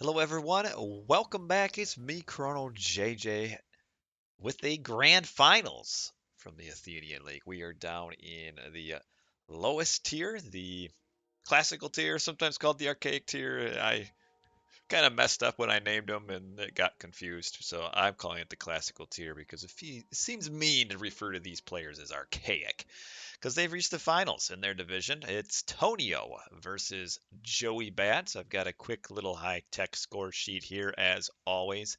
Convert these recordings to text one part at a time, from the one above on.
Hello everyone, welcome back. It's me, Chrono JJ, with a grand finals from the Athenian League. We are down in the lowest tier, the classical tier, sometimes called the archaic tier. I kind of messed up when I named them and it got confused, so I'm calling it the classical tier because it seems mean to refer to these players as archaic because they've reached the finals in their division. It's Tonio versus Joeygoodz. I've got a quick little high-tech score sheet here, as always,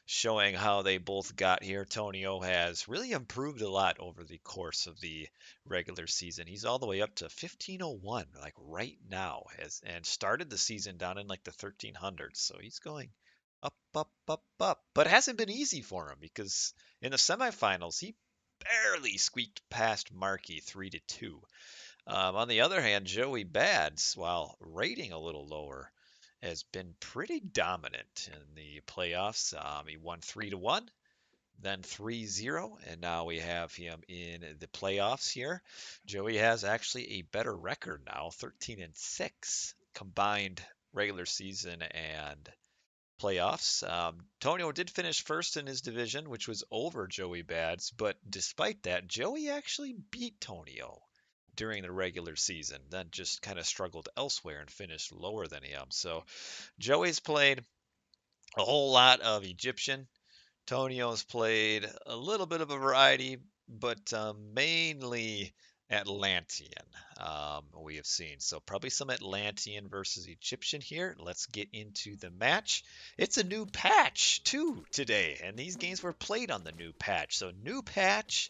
showing how they both got here. Tonio has really improved a lot over the course of the regular season. He's all the way up to 1501, like right now, and started the season down in like the 1300s. So he's going up, up, up, up. But it hasn't been easy for him because in the semifinals, he barely squeaked past Markey 3-2. On the other hand, Joeybadz, while rating a little lower, has been pretty dominant in the playoffs. He won 3-1, then 3-0, and now we have him in the playoffs here. Joey has actually a better record now, 13-6 combined regular season and playoffs. Tonio did finish first in his division, which was over Joeybadz, but despite that, Joey actually beat Tonio during the regular season, then just kind of struggled elsewhere and finished lower than him. So Joey's played a whole lot of Egyptian. Tonio's played a little bit of a variety, but mainly Atlantean, we have seen. So probably some Atlantean versus Egyptian here. Let's get into the match. It's a new patch too today, and these games were played on the new patch. So new patch,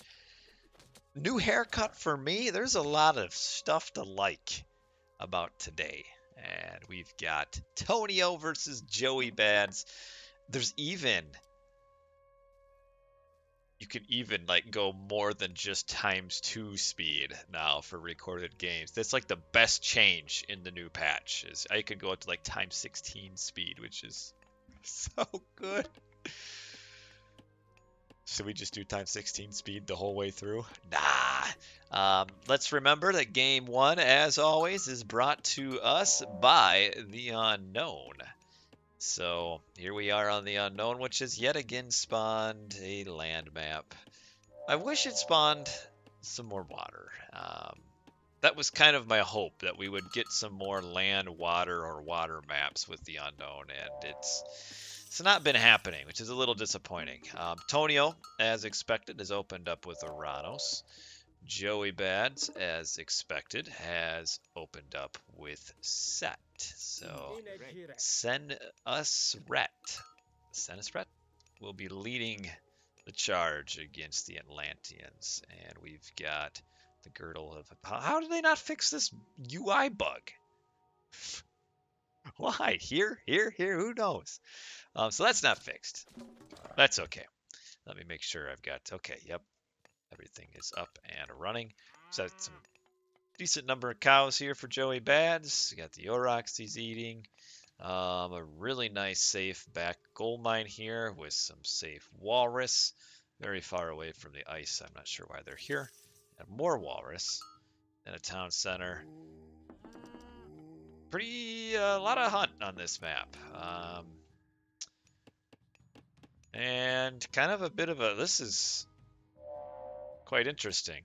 new haircut for me. There's a lot of stuff to like about today. And we've got Tonio versus Joeybadz. There's even you can even like go more than just ×2 speed now for recorded games. That's like the best change in the new patch. Is I could go up to like ×16 speed, which is so good. Should we just do ×16 speed the whole way through? Nah. Let's remember that game one, as always, is brought to us by the Unknown. So here we are on the Unknown, which has yet again spawned a land map. I wish it spawned some more water. That was kind of my hope, that we would get some more land, water, or water maps with the Unknown, and it's not been happening, which is a little disappointing. Tonio, as expected, has opened up with Oranos. Joeybadz, as expected, has opened up with Set. So Sen Usret will be leading the charge against the Atlanteans. And we've got the girdle of... How did they not fix this UI bug? Why? Here? Who knows? So that's not fixed. That's okay. Let me make sure I've got... Okay, yep. Everything is up and running. So some decent number of cows here for Joeybadz. Got the Aurochs he's eating. A really nice safe back gold mine here with some safe walrus. Very far away from the ice. I'm not sure why they're here. And more walrus. And a town center. A lot of hunt on this map. And kind of a bit of a... This is quite interesting.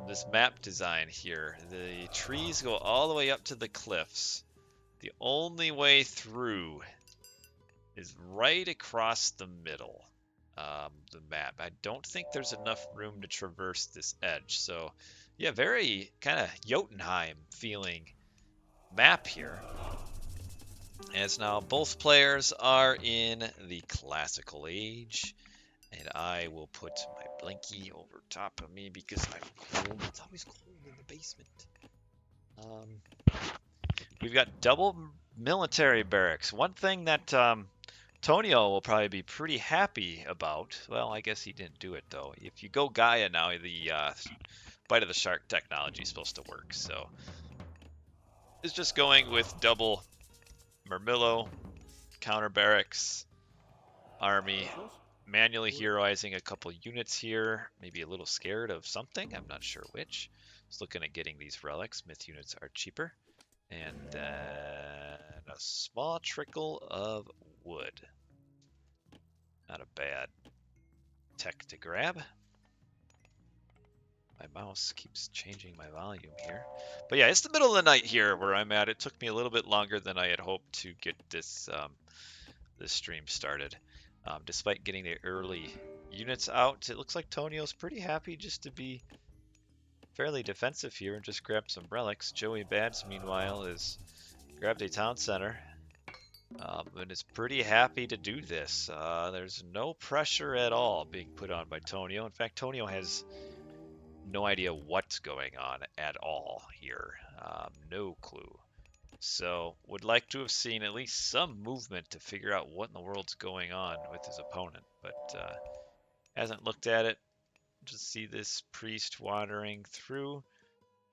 This map design here. The trees go all the way up to the cliffs. The only way through is right across the middle, the map. I don't think there's enough room to traverse this edge. So, yeah, very kind of Jotunheim feeling map here. As now both players are in the classical age. And I will put my blankie over top of me because I'm cold. It's always cold in the basement. We've got double military barracks. One thing that Tonio will probably be pretty happy about. Well, I guess he didn't do it, though. If you go Gaia now, the Bite of the Shark technology is supposed to work. So it's just going with double Murmillo, counter barracks, army. Manually heroizing a couple units here. Maybe a little scared of something. I'm not sure which. Just looking at getting these relics. Myth units are cheaper. And then a small trickle of wood. Not a bad tech to grab. My mouse keeps changing my volume here. But yeah, it's the middle of the night here where I'm at. It took me a little bit longer than I had hoped to get this this stream started. Despite getting the early units out, it looks like Tonio's pretty happy just to be fairly defensive here and just grab some relics. Joeybadz, meanwhile, is grabbed a town center and is pretty happy to do this. There's no pressure at all being put on by Tonio. In fact, Tonio has no idea what's going on at all here. No clue. So would like to have seen at least some movement to figure out what in the world's going on with his opponent, but hasn't looked at it. Just see this priest wandering through.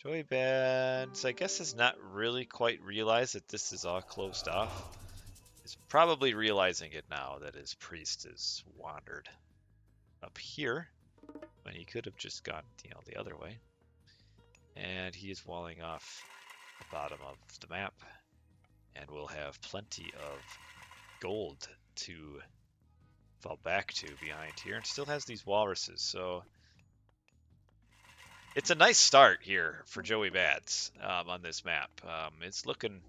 Joeybadz, I guess, has not really quite realized that this is all closed off. He's probably realizing it now that his priest has wandered up here when he could have just gone, the other way. And he is walling off the bottom of the map, and we'll have plenty of gold to fall back to behind here, and still has these walruses, so it's a nice start here for Joeybadz on this map. It's looking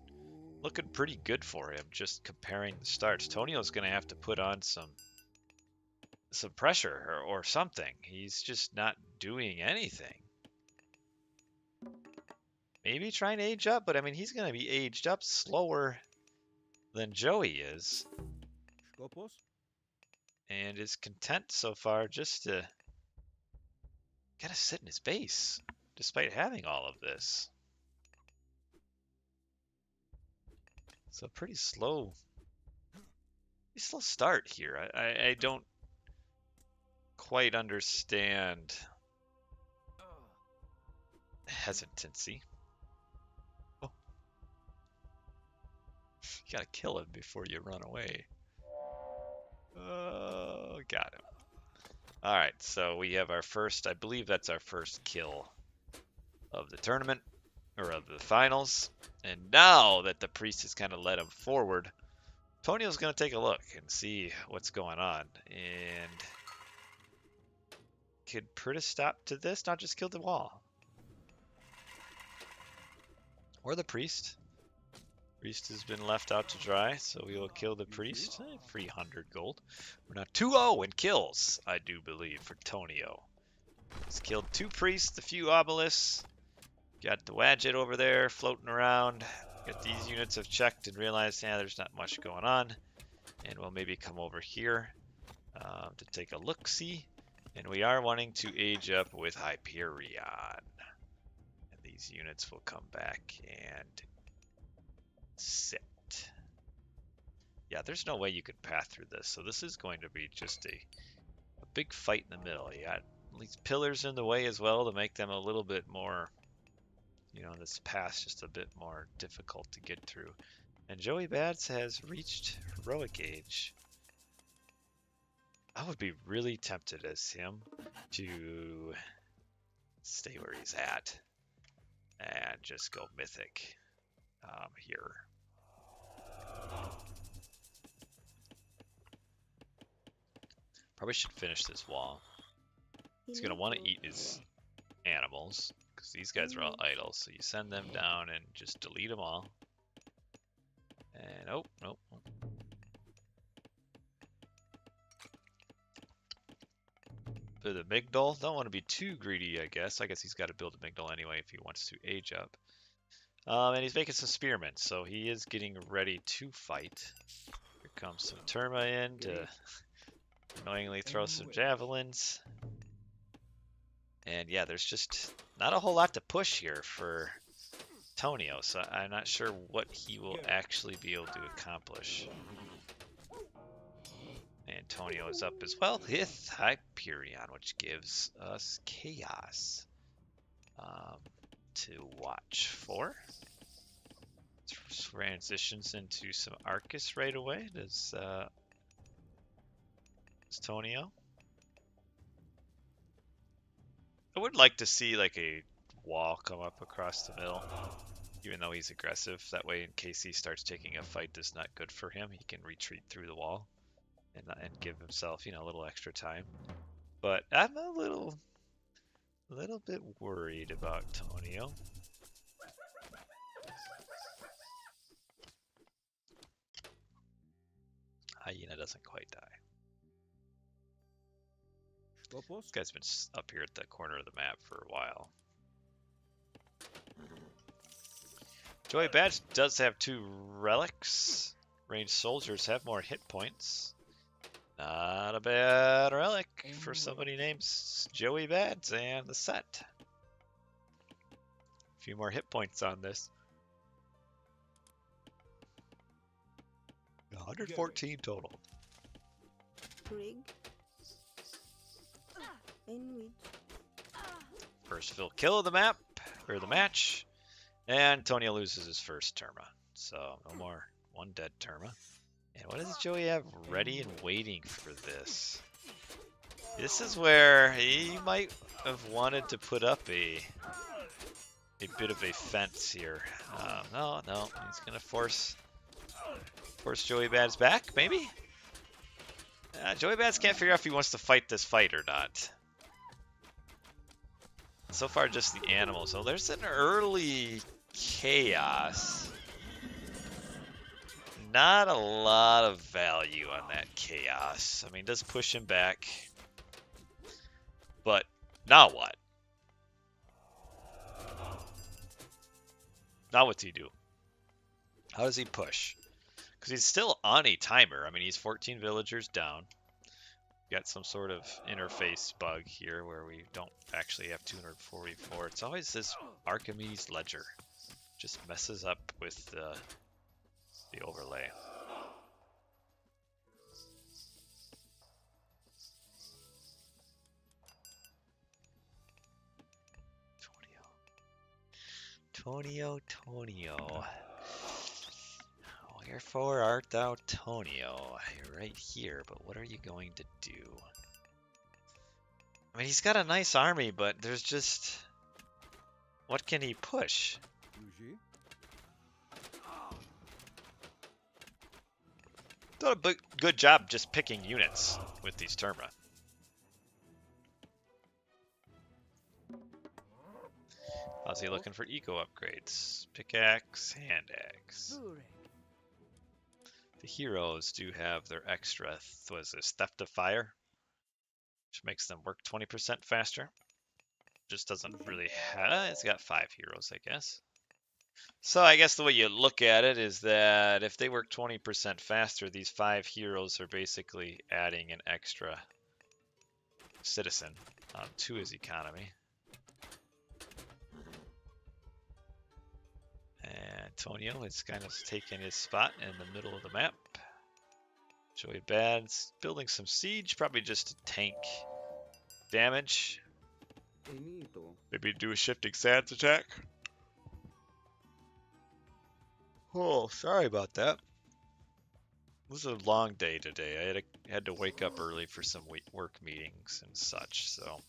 pretty good for him, just comparing the starts. Tonio's going to have to put on some pressure or something. He's just not doing anything. Maybe trying to age up, but I mean, he's going to be aged up slower than Joey is. And is content so far just to gotta sit in his base, despite having all of this. So pretty slow start here. I don't quite understand hesitancy. Oh. You gotta kill him before you run away. Oh, got him. Alright, so we have our first, I believe that's our first kill of the tournament, or of the finals. And now that the priest has kind of led him forward, Tonio's going to take a look and see what's going on. And could put a stop to this, not just kill the wall. Or the priest. Priest has been left out to dry, so we will kill the priest. 300 gold. We're now 2-0 in kills, I do believe, for Tonio. He's killed 2 priests, a few obelisks. Got the Wadjet over there floating around. Got these units have checked and realized, yeah, there's not much going on. And we'll maybe come over here to take a look-see. And we are wanting to age up with Hyperion. And these units will come back and sit. Yeah, there's no way you could path through this. So this is going to be just a big fight in the middle. You got these pillars in the way as well to make them a little bit more, this path's just a bit more difficult to get through. And Joeybadz has reached heroic age. I would be really tempted as him to stay where he's at and just go mythic here. Probably should finish this wall. He's going to want to eat his animals because these guys are all idle. So you send them down and just delete them all. And oh, nope. For the Migdol, don't want to be too greedy, I guess. I guess he's got to build a Migdol anyway if he wants to age up. And he's making some spearmen, so he is getting ready to fight. Here comes some Terma in to annoyingly throw some javelins. And yeah, there's just not a whole lot to push here for Tonio, so I'm not sure what he will actually be able to accomplish. And Tonio is up as well with Hyperion, which gives us chaos to watch for. Transitions into some Arcus right away. Does Tonio? I would like to see like a wall come up across the middle. even though he's aggressive. That way, in case he starts taking a fight that's not good for him, he can retreat through the wall and give himself, you know, a little extra time. But I'm a little bit worried about Tonio. Hyena doesn't quite die. This guy's been up here at the corner of the map for a while. Joeybadz does have 2 relics. Ranged soldiers have more hit points. Not a bad relic for somebody named Joeybadz and the set. A few more hit points on this. 114 total. First fill kill of the map, or the match. And Tonio loses his first Terma. So no more 1 dead Terma. And what does Joey have ready and waiting for this? This is where he might have wanted to put up a bit of a fence here. No, he's gonna force Joeybadz back, maybe? Joeybadz can't figure out if he wants to fight this fight or not. So far, just the animals. So there's an early chaos. Not a lot of value on that chaos. I mean, it does push him back. But now what? Now what's he do? How does he push? Because he's still on a timer. I mean, he's 14 villagers down. Got some sort of interface bug here where we don't actually have 244. It's always this Archimedes ledger. Just messes up with the overlay. Tonio. Wherefore art thou, Tonio? You're right here, but what are you going to do? I mean, he's got a nice army, but there's just... What can he push? Done a good job just picking units with these Terma. How's he looking for eco upgrades? Pickaxe, hand axe. The heroes do have their extra, what is this, Theft of Fire, which makes them work 20% faster. Just doesn't really have, it's got 5 heroes, I guess. So I guess the way you look at it is that if they work 20% faster, these 5 heroes are basically adding an extra citizen to his economy. And Tonio is kind of taking his spot in the middle of the map. Joeybadz building some siege, probably just to tank damage. Maybe do a shifting sands attack. Oh, sorry about that. It was a long day today. I had to wake up early for some work meetings and such, so.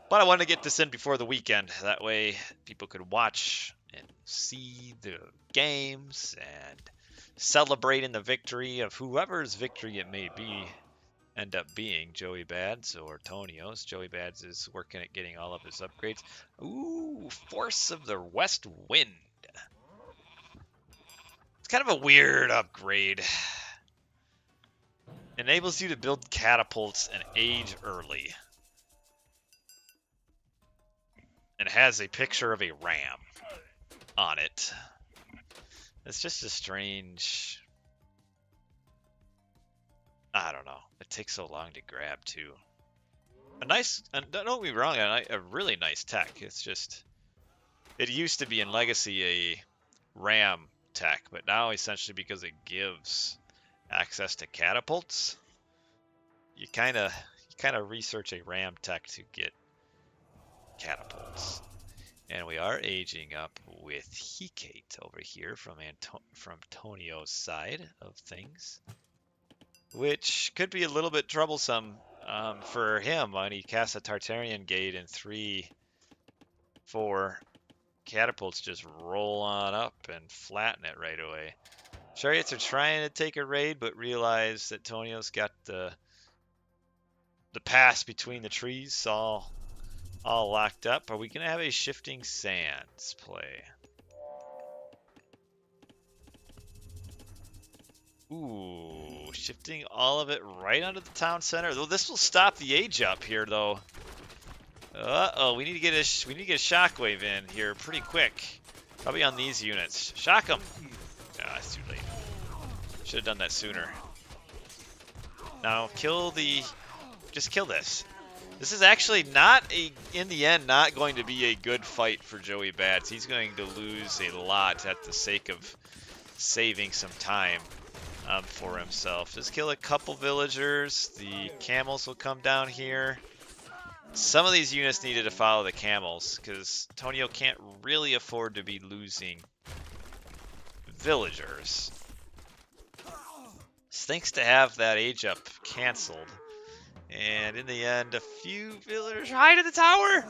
But I wanted to get this in before the weekend. That way people could watch and see the games and celebrate in the victory of whoever's victory it may be, end up being Joeybadz or Tonio's. Joeybadz is working at getting all of his upgrades. Ooh, Force of the West Wind. It's kind of a weird upgrade. Enables you to build catapults and age early. And has a picture of a ram on it. It's just a strange... I don't know. It takes so long to grab, too. A nice... Don't get me wrong, a really nice tech. It's just... It used to be in Legacy a ram tech, but now essentially because it gives access to catapults, you kind of research a ram tech to get catapults. And we are aging up with Hecate over here from Tonio's side of things, which could be a little bit troublesome for him when he casts a Tartarian Gate in 3-4 catapults just roll on up and flatten it right away. Chariots are trying to take a raid, but realize that Tonio's got the pass between the trees all locked up. Are we gonna have a shifting sands play? Ooh, shifting all of it right onto the town center. Though this will stop the age up here, though. Uh-oh, we need to get a shockwave in here pretty quick. Probably on these units. Shock them. Ah, it's too late. Should have done that sooner. Now just kill this. This is actually in the end, not going to be a good fight for Joeybadz. He's going to lose a lot at the sake of saving some time for himself. Just kill a couple villagers. The camels will come down here. Some of these units needed to follow the camels because Tonio can't really afford to be losing villagers. Thanks to have that age up canceled. And in the end, a few villagers hide in the tower.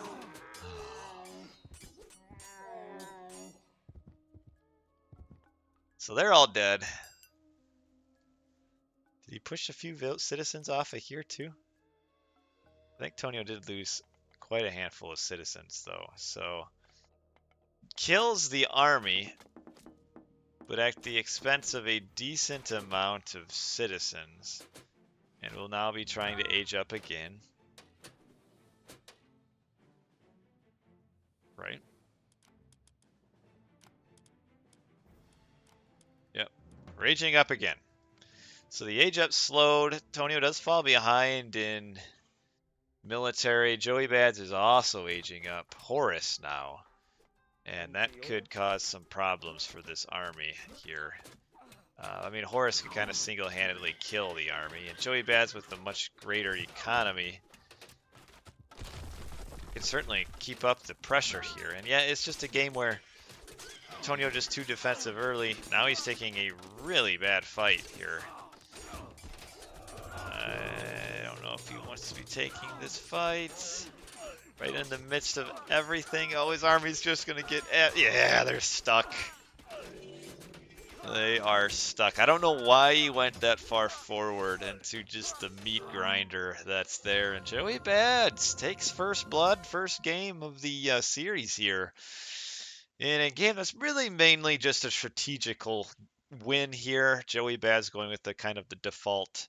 So they're all dead. Did he push a few citizens off of here too? I think Tonio did lose quite a handful of citizens though. So kills the army, but at the expense of a decent amount of citizens. And we'll now be trying to age up again. Right? Yep. Raging up again. So the age up slowed. Tonio does fall behind in military. Joeybadz is also aging up. Horus now. And that could cause some problems for this army here. I mean, Horus could kind of single-handedly kill the army, and Joeybadz with a much greater economy can certainly keep up the pressure here. And yeah, it's just a game where Tonio just too defensive early. Now he's taking a really bad fight here. I don't know if he wants to be taking this fight. Right in the midst of everything. Oh, his army's just going to get... Yeah, they're stuck. They are stuck. I don't know why he went that far forward into just the meat grinder that's there. And Joeybadz takes first blood, first game of the series here. In a game that's really mainly just a strategical win here. Joeybadz going with the kind of the default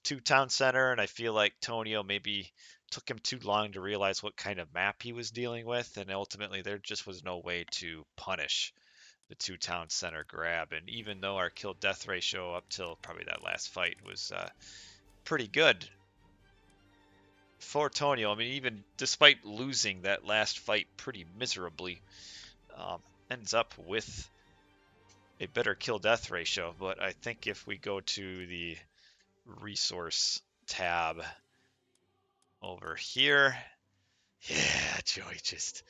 2-town center. And I feel like Tonio maybe took him too long to realize what kind of map he was dealing with. And ultimately there just was no way to punish the 2-town center grab. And even though our kill death ratio up till probably that last fight was pretty good for Tonio, I mean, even despite losing that last fight pretty miserably, ends up with a better kill death ratio. But I think if we go to the resource tab over here, yeah, Joey just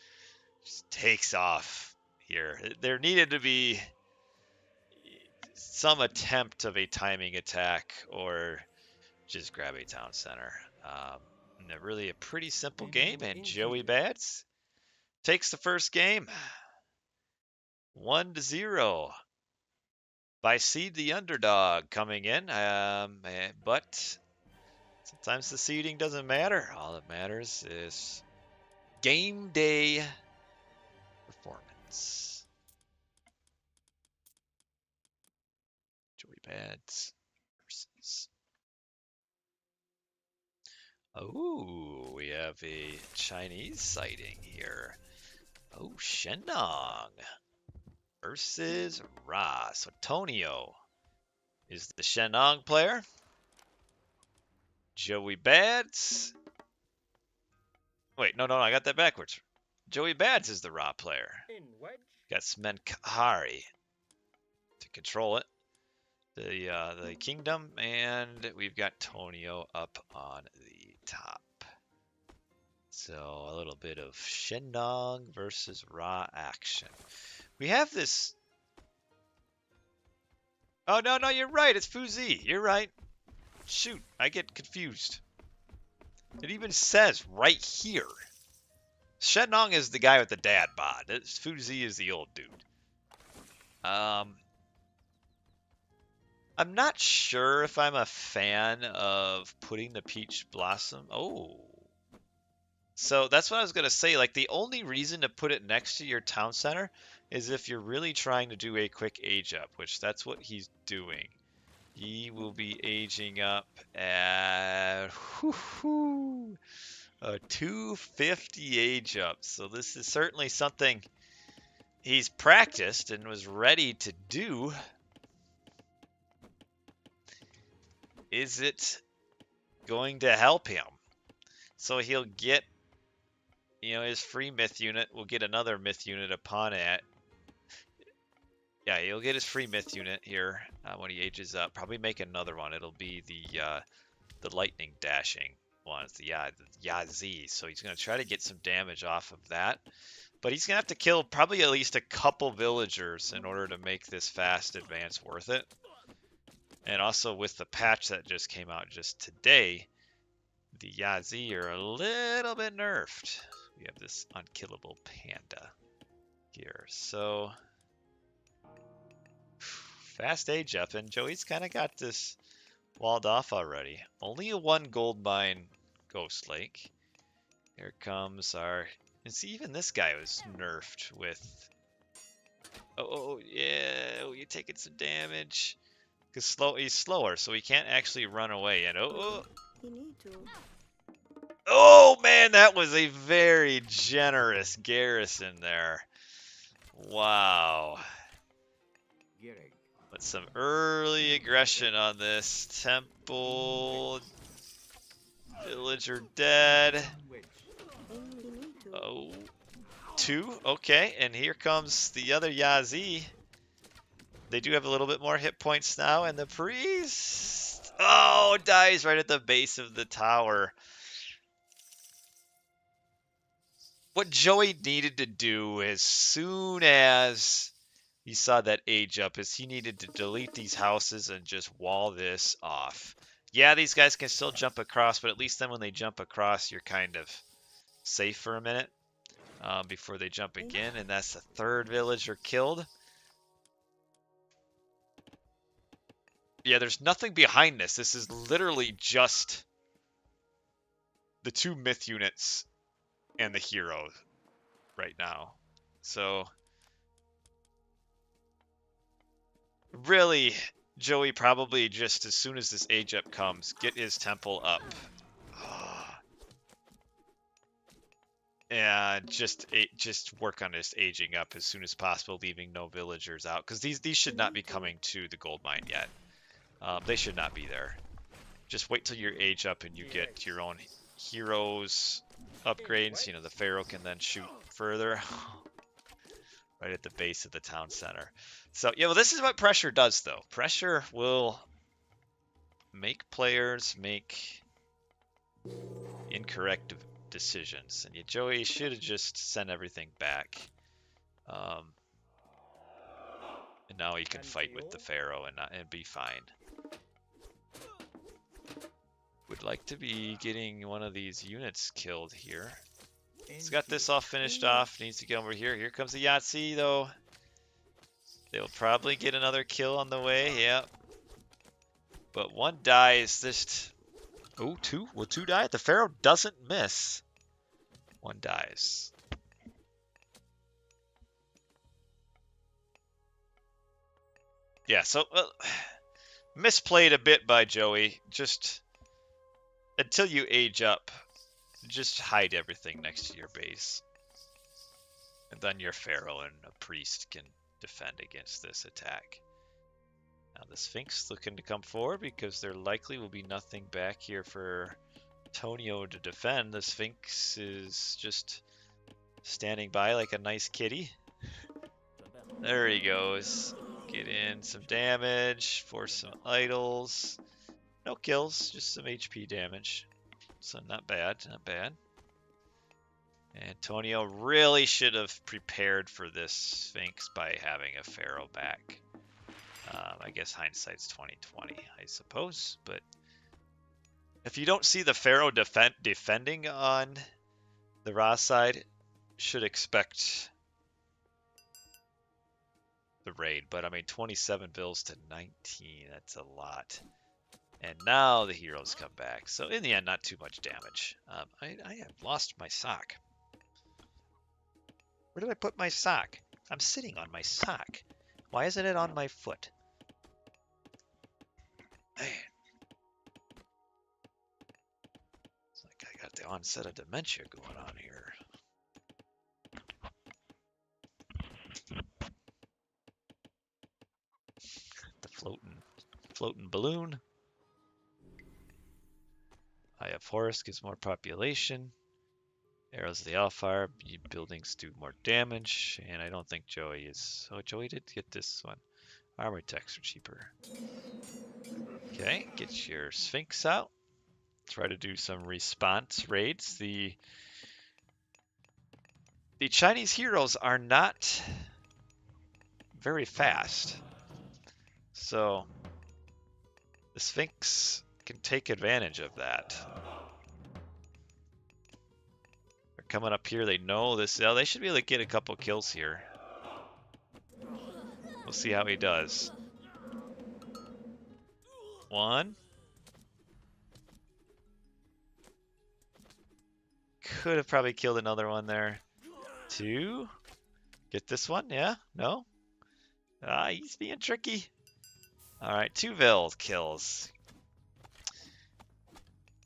takes off here. There needed to be some attempt of a timing attack or just grab a town center. And really a pretty simple game, and Joeybadz takes the first game 1-0 by Seed the Underdog coming in. But sometimes the seeding doesn't matter. All that matters is game day performance. Joeybadz versus... Oh, we have a Chinese sighting here. Oh, Shenong versus Ra. So Tonio is the Shenong player. Joeybadz. Wait, no, I got that backwards. Joeybadz is the Ra player. Got Smenkari to control it. The kingdom, and we've got Tonio up on the top. So a little bit of Shenong versus Ra action. We have this... Oh, no, you're right. It's Fuzi. You're right. Shoot, I get confused. It even says right here, Shenong is the guy with the dad bod. Fuzi is the old dude. I'm not sure if I'm a fan of putting the peach blossom. Oh. So that's what I was going to say. Like, the only reason to put it next to your town center is if you're really trying to do a quick age up, which that's what he's doing. He will be aging up at a 250 age up. So this is certainly something he's practiced and was ready to do. Is it going to help him? So he'll get, his free myth unit will get another myth unit upon it. Yeah, he'll get his free myth unit here when he ages up. Probably make another one. It'll be the lightning dashing one. It's the Yazi. So he's going to try to get some damage off of that. But he's going to have to kill probably at least a couple villagers in order to make this fast advance worth it. And also with the patch that just came out just today, the Yazi are a little bit nerfed. We have this unkillable panda here. So fast age up, and Joey's kind of got this walled off already. Only a 1 gold mine Ghost Lake. Here comes our... And see, even this guy was nerfed with... Oh yeah, oh, you're taking some damage. Because he's slower, so he can't actually run away. And oh man, that was a very generous garrison there. Wow. But some early aggression on this. Temple. Villager dead. Oh. 2. Okay, and here comes the other Yazi. They do have a little bit more hit points now, and the priest, oh, dies right at the base of the tower. What Joey needed to do as soon as he saw that age up is he needed to delete these houses and just wall this off. Yeah, these guys can still jump across, but at least then when they jump across, you're kind of safe for a minute before they jump again, and that's the 3rd villager killed. Yeah, there's nothing behind this. This is literally just the 2 myth units and the hero right now. So, really, Joey probably just as soon as this age up comes, get his temple up. And just work on his aging up as soon as possible, leaving no villagers out. Because these should not be coming to the gold mine yet. They should not be there. Just wait till you age up and you get your own heroes upgrades. The Pharaoh can then shoot further. Right at the base of the town center. So, yeah, well, this is what pressure does, though. Pressure will make players make incorrect decisions. And Joey should have just sent everything back. And now he can fight with the Pharaoh and be fine. Would like to be getting one of these units killed here. He's got this all finished off. Needs to get over here. Here comes the Yahtzee, though. They'll probably get another kill on the way. Yep. But 1 dies. Just... Oh, 2? Will 2 die? The Pharaoh doesn't miss. 1 dies. Yeah, so... misplayed a bit by Joey. Just... Until you age up, just hide everything next to your base. And then your Pharaoh and a priest can defend against this attack. Now the Sphinx looking to come forward because there likely will be nothing back here for Tonio to defend. The Sphinx is just standing by like a nice kitty. There he goes. Get in some damage, force some idols. No kills, just some HP damage. So not bad, not bad. And Tonio really should have prepared for this Sphinx by having a Pharaoh back. I guess hindsight's 20/20, I suppose. But if you don't see the Pharaoh defending on the Ra side, should expect the raid, but I mean 27 bills to 19, that's a lot. And now the heroes come back. So in the end, not too much damage. I have lost my sock. Where did I put my sock? I'm sitting on my sock. Why isn't it on my foot? Man. It's like I got the onset of dementia going on here. The floating balloon. Eye of Horus gives more population. Arrows of the Alfire, buildings do more damage, and I don't think Joey is. Oh, Joey did get this one. Armor techs are cheaper. Okay, get your Sphinx out. Try to do some response raids. The Chinese heroes are not very fast, so the Sphinx can take advantage of that. They're coming up here. They know this. Oh, they should be able to get a couple kills here. We'll see how he does. One. Could have probably killed another one there. Two. Get this one, yeah? No? Ah, he's being tricky. Alright, 2 Vil kills.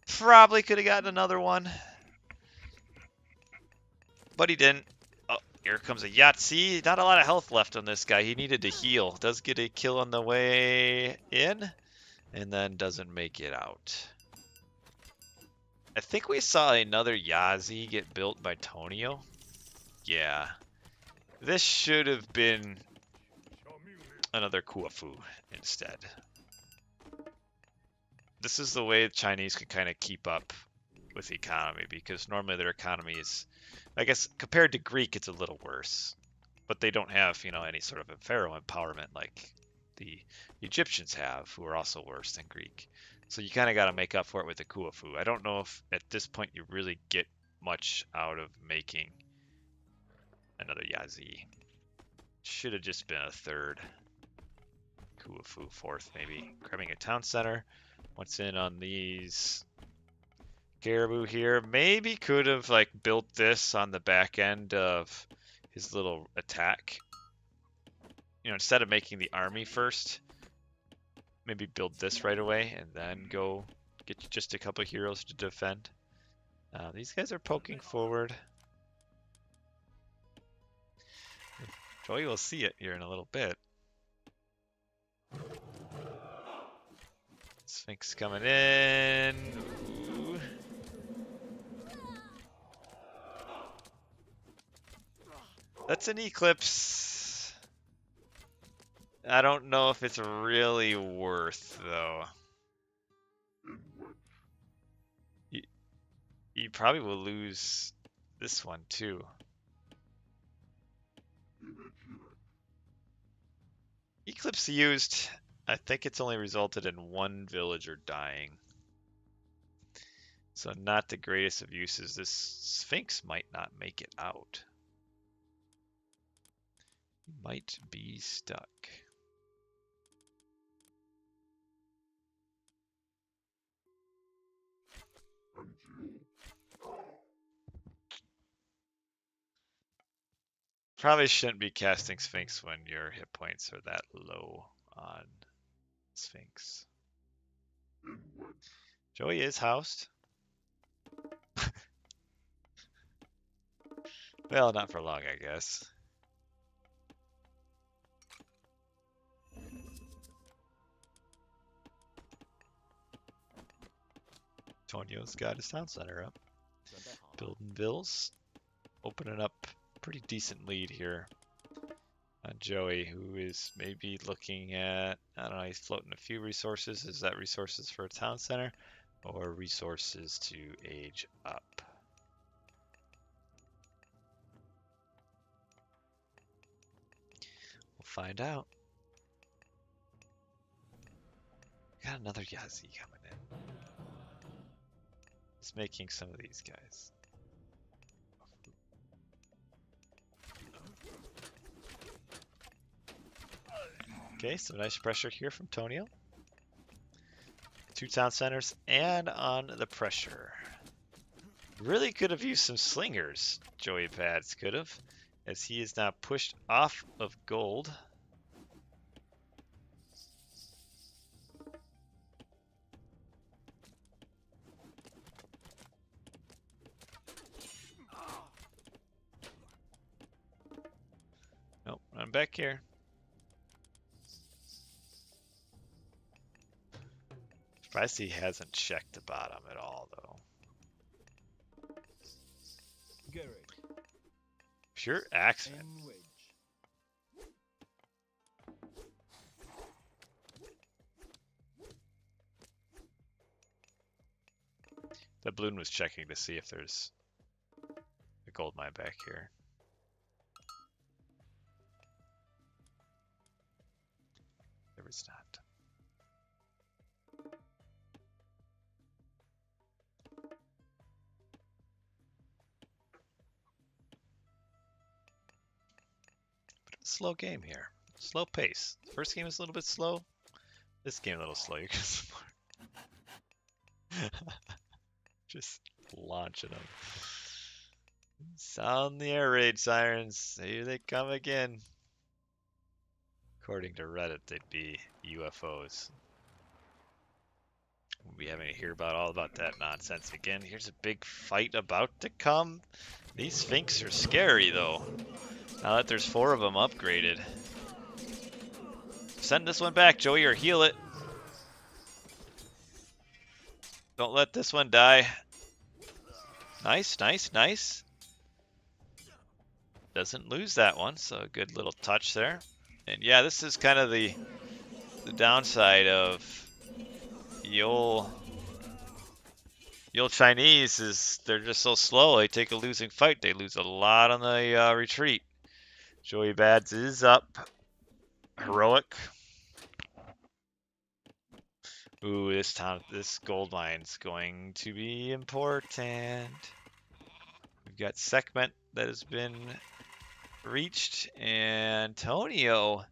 Probably could have gotten another one. But he didn't. Oh, here comes a Yahtzee. Not a lot of health left on this guy. He needed to heal. Does get a kill on the way in. And then doesn't make it out. I think we saw another Yazi get built by Tonio. Yeah. This should have been another Kuafu instead. This is the way the Chinese can kind of keep up with the economy, because normally their economy is, I guess, compared to Greek, it's a little worse. But they don't have, you know, any sort of pharaoh empowerment like the Egyptians have, who are also worse than Greek. So you kind of got to make up for it with the Kuafu. I don't know if at this point you really get much out of making another Yazi. Should have just been a third Kuafu, fourth maybe. Grabbing a town center. What's in on these Garibou here? Maybe could have like built this on the back end of his little attack. You know, instead of making the army first, maybe build this right away and then go get just a couple of heroes to defend. These guys are poking forward. Joey will see it here in a little bit. Sphinx coming in. Ooh. That's an Eclipse. I don't know if it's really worth, though. You probably will lose this one, too. Eclipse used, I think it's only resulted in 1 villager dying. So not the greatest of uses. This Sphinx might not make it out. He might be stuck. Probably shouldn't be casting Sphinx when your hit points are that low on Sphinx. Joey is housed. Well, not for long, I guess. Tonio's got his town center up. Building bills. Opening up pretty decent lead here on Joey, who is maybe looking at, I don't know, he's floating a few resources. Is that resources for a town center or resources to age up? We'll find out. Got another Yazi coming in. He's making some of these guys. Okay, so nice pressure here from Tonio. 2 town centers and on the pressure. Really could have used some slingers, Joeygoodz could have, as he is now pushed off of gold. Nope, I'm back here. Surprised he hasn't checked the bottom at all, though. Pure accident. The balloon was checking to see if there's a gold mine back here. There was not. Slow game here. Slow pace. First game was a little bit slow. This game a little slow. You're just launching them. Sound the air raid sirens. Here they come again. According to Reddit, they'd be UFOs. We'll be having to hear all about that nonsense again. Here's a big fight about to come. These Sphinx are scary, though. Now that there's 4 of them upgraded. Send this one back, Joey, or heal it. Don't let this one die. Nice, nice, nice. Doesn't lose that one, so a good little touch there. And yeah, this is kind of the downside of the old Chinese is they're just so slow. They take a losing fight. They lose a lot on the retreat. Joeybadz is up. Heroic. Ooh, this gold mine's going to be important. We've got segment that has been reached, and Tonio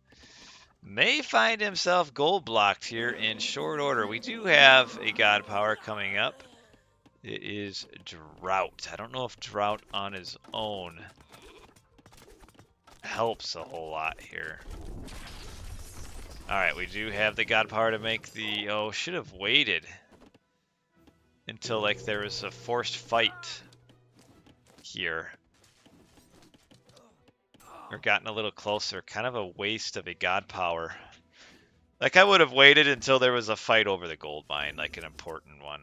may find himself gold blocked here in short order. We do have a god power coming up. It is Drought. I don't know if Drought on his own helps a whole lot here. Alright, we do have the god power to make the... Oh, should have waited until like there was a forced fight here. Or gotten a little closer. Kind of a waste of a god power. Like I would have waited until there was a fight over the gold mine, like an important one.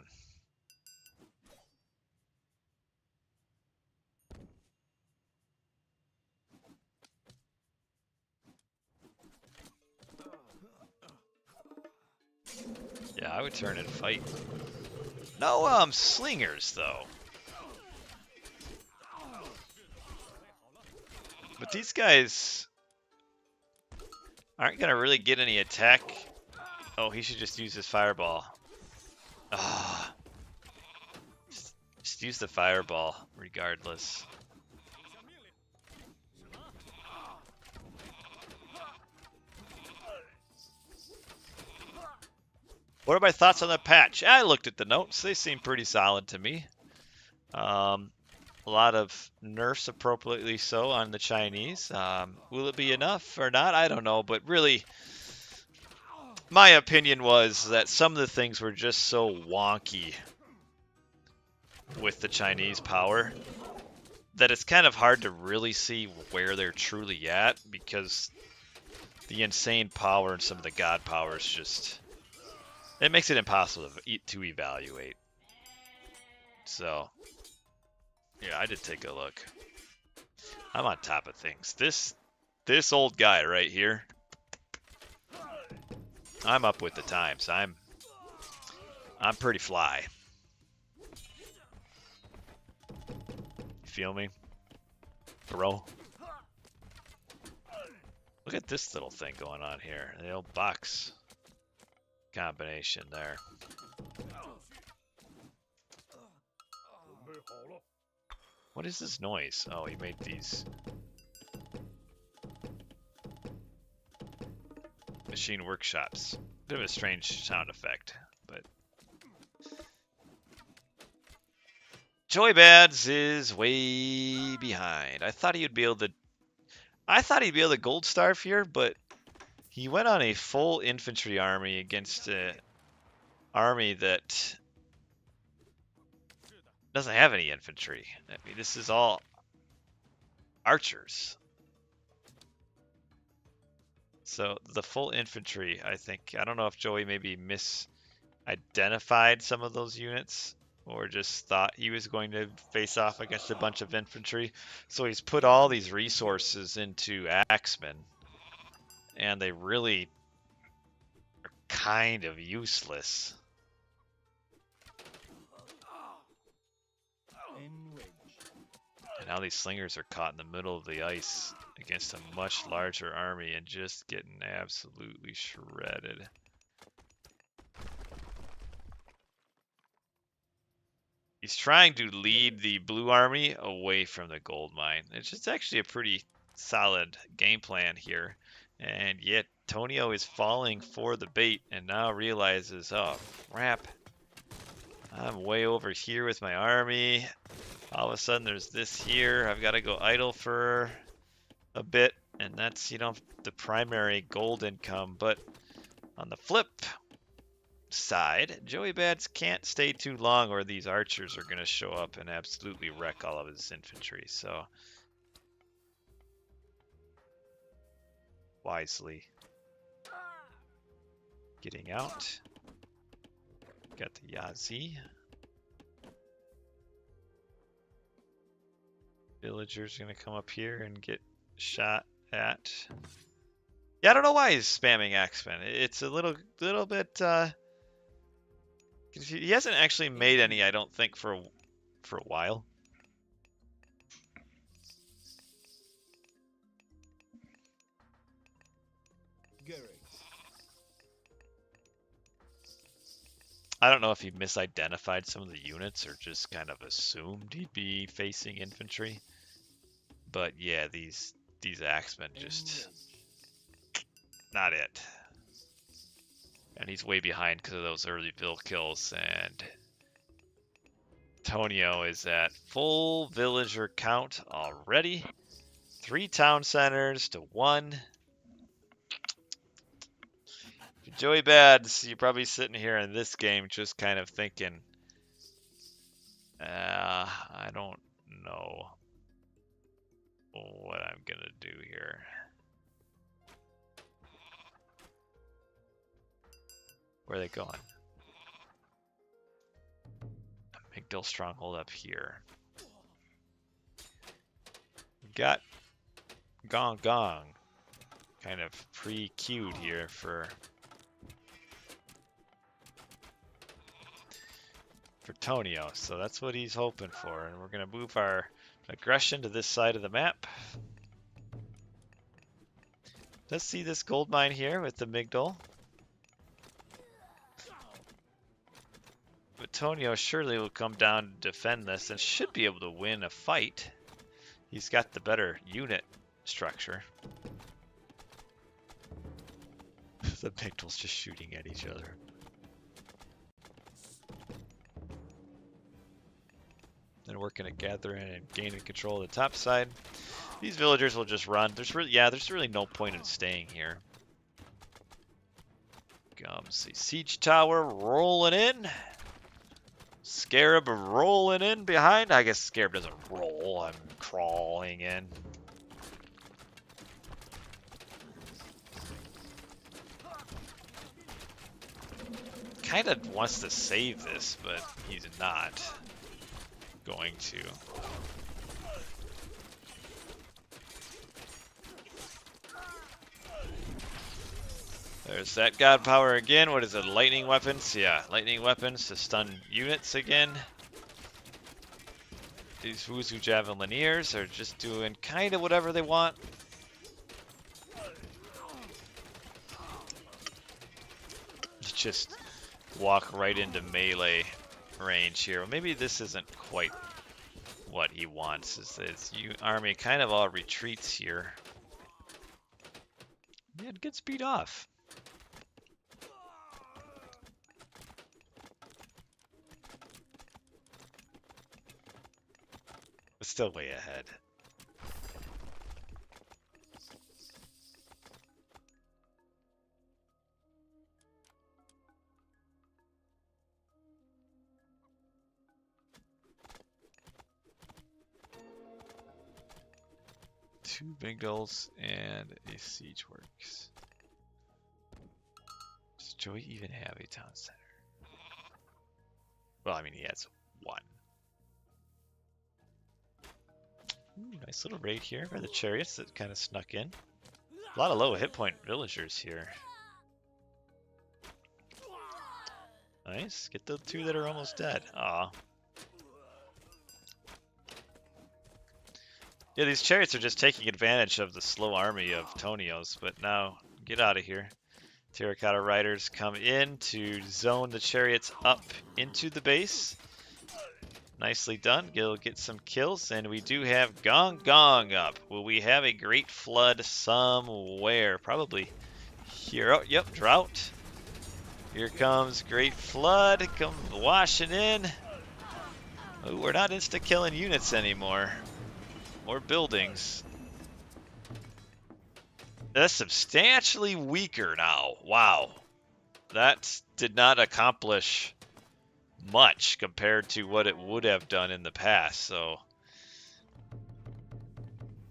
Yeah, I would turn and fight. No, slingers though. But these guys aren't gonna really get any attack. Oh, he should just use his fireball. Ah, just use the fireball regardless. What are my thoughts on the patch? I looked at the notes. They seem pretty solid to me. A lot of nerfs, appropriately so, on the Chinese. Will it be enough or not? I don't know. But really, my opinion was that some of the things were just so wonky with the Chinese power that it's kind of hard to really see where they're truly at, because the insane power and some of the god powers just... It makes it impossible to evaluate. So, yeah, I did take a look. I'm on top of things. This old guy right here, I'm up with the times. I'm pretty fly. You feel me, bro? Look at this little thing going on here. The old box combination there. What is this noise? Oh, he made these Machine workshops. Bit of a strange sound effect, but Joeybadz is way behind. I thought he'd be able to gold starve here, but he went on a full infantry army against an army that doesn't have any infantry. I mean, this is all archers. So the full infantry, I think, I don't know if Joey maybe misidentified some of those units or just thought he was going to face off against a bunch of infantry. So he's put all these resources into axemen, and they really are kind of useless. And now these slingers are caught in the middle of the ice against a much larger army and just getting absolutely shredded. He's trying to lead the blue army away from the gold mine. It's just actually a pretty solid game plan here. And yet Tonio is falling for the bait and now realizes, oh crap, I'm way over here with my army. All of a sudden there's this here. I've got to go idle for a bit, and that's, you know, the primary gold income. But on the flip side, Joeybadz can't stay too long or these archers are going to show up and absolutely wreck all of his infantry. So wisely getting out. Got the Yazi. Villagers going to come up here and get shot at. Yeah, I don't know why he's spamming Axemen. It's a little bit he hasn't actually made any, I don't think, for a while. I don't know if he misidentified some of the units or just kind of assumed he'd be facing infantry. But yeah, these axemen just not it. And he's way behind because of those early Vill kills. And Tonio is at full villager count already. 3 town centers to 1. Joeybadz, you're probably sitting here in this game just kind of thinking, I don't know what I'm gonna do here. Where are they going? Migdal stronghold up here. We've got Gong Gong kind of pre-queued here for Tonio, so that's what he's hoping for, and we're going to move our aggression to this side of the map. Let's see this gold mine here with the Migdal. But Tonio surely will come down to defend this and should be able to win a fight. He's got the better unit structure. The Migdal's just shooting at each other. Then we're going to gather in and gain control of the top side. These villagers will just run. There's really no point in staying here. Comes the siege tower rolling in. Scarab rolling in behind. I guess Scarab doesn't roll. I'm crawling in. Kind of wants to save this, but he's not going to. There's that god power again. What is it? Lightning weapons? Yeah, lightning weapons to stun units again. These Wuzu Javelineers are just doing kind of whatever they want. Just walk right into melee range here. Well, maybe this isn't quite what he wants. Is this army kind of all retreats here? Yeah, it gets beat off. Still way ahead. Two big goals and a siege works. Does Joey even have a town center? Well, I mean, he has one. Ooh, nice little raid here by the chariots that kind of snuck in. A lot of low hit point villagers here. Nice. Get the two that are almost dead. Aw. Yeah, these chariots are just taking advantage of the slow army of Tonio's, but now get out of here. Terracotta riders come in to zone the chariots up into the base. Nicely done. Gil get some kills, and we do have Gong Gong up. Will we have a Great Flood somewhere? Probably here. Oh, yep, drought. Here comes Great Flood. Come washing in. Ooh, we're not insta-killing units anymore. Or buildings. That's substantially weaker now. Wow. That did not accomplish much compared to what it would have done in the past. So,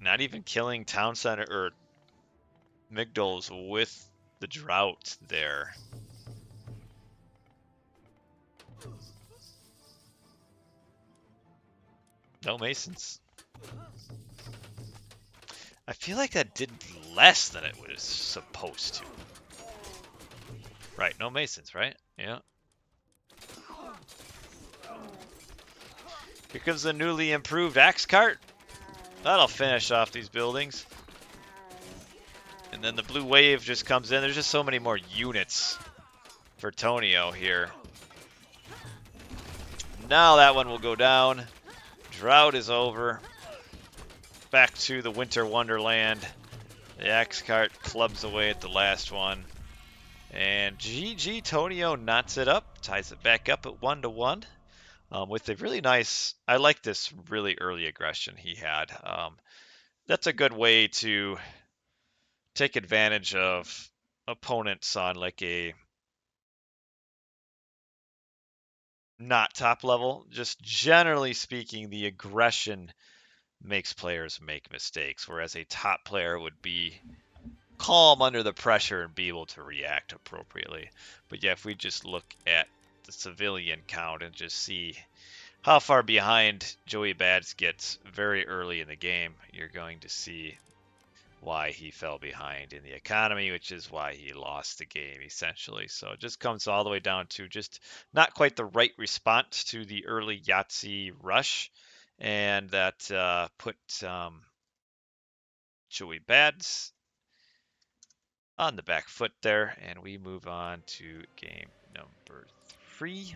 not even killing town center or Migdols with the drought there. No Masons. I feel like that did less than it was supposed to. Right, no Masons, right? Yeah. Here comes the newly improved axe cart. That'll finish off these buildings. And then the blue wave just comes in. There's just so many more units for Tonio here. Now that one will go down. Drought is over. Back to the winter wonderland. The axe cart clubs away at the last one. And GG Tonio knots it up. Ties it back up at 1-1. With a really nice, I like this really early aggression he had. That's a good way to take advantage of opponents on like a not top level. Just generally speaking, the aggression makes players make mistakes, whereas a top player would be calm under the pressure and be able to react appropriately. But yeah, if we just look at the civilian count and just see how far behind Joeybadz gets very early in the game, you're going to see why he fell behind in the economy, which is why he lost the game, essentially. So it just comes all the way down to just not quite the right response to the early Yahtzee rush, and that put Joeybadz on the back foot there, and we move on to game number 3.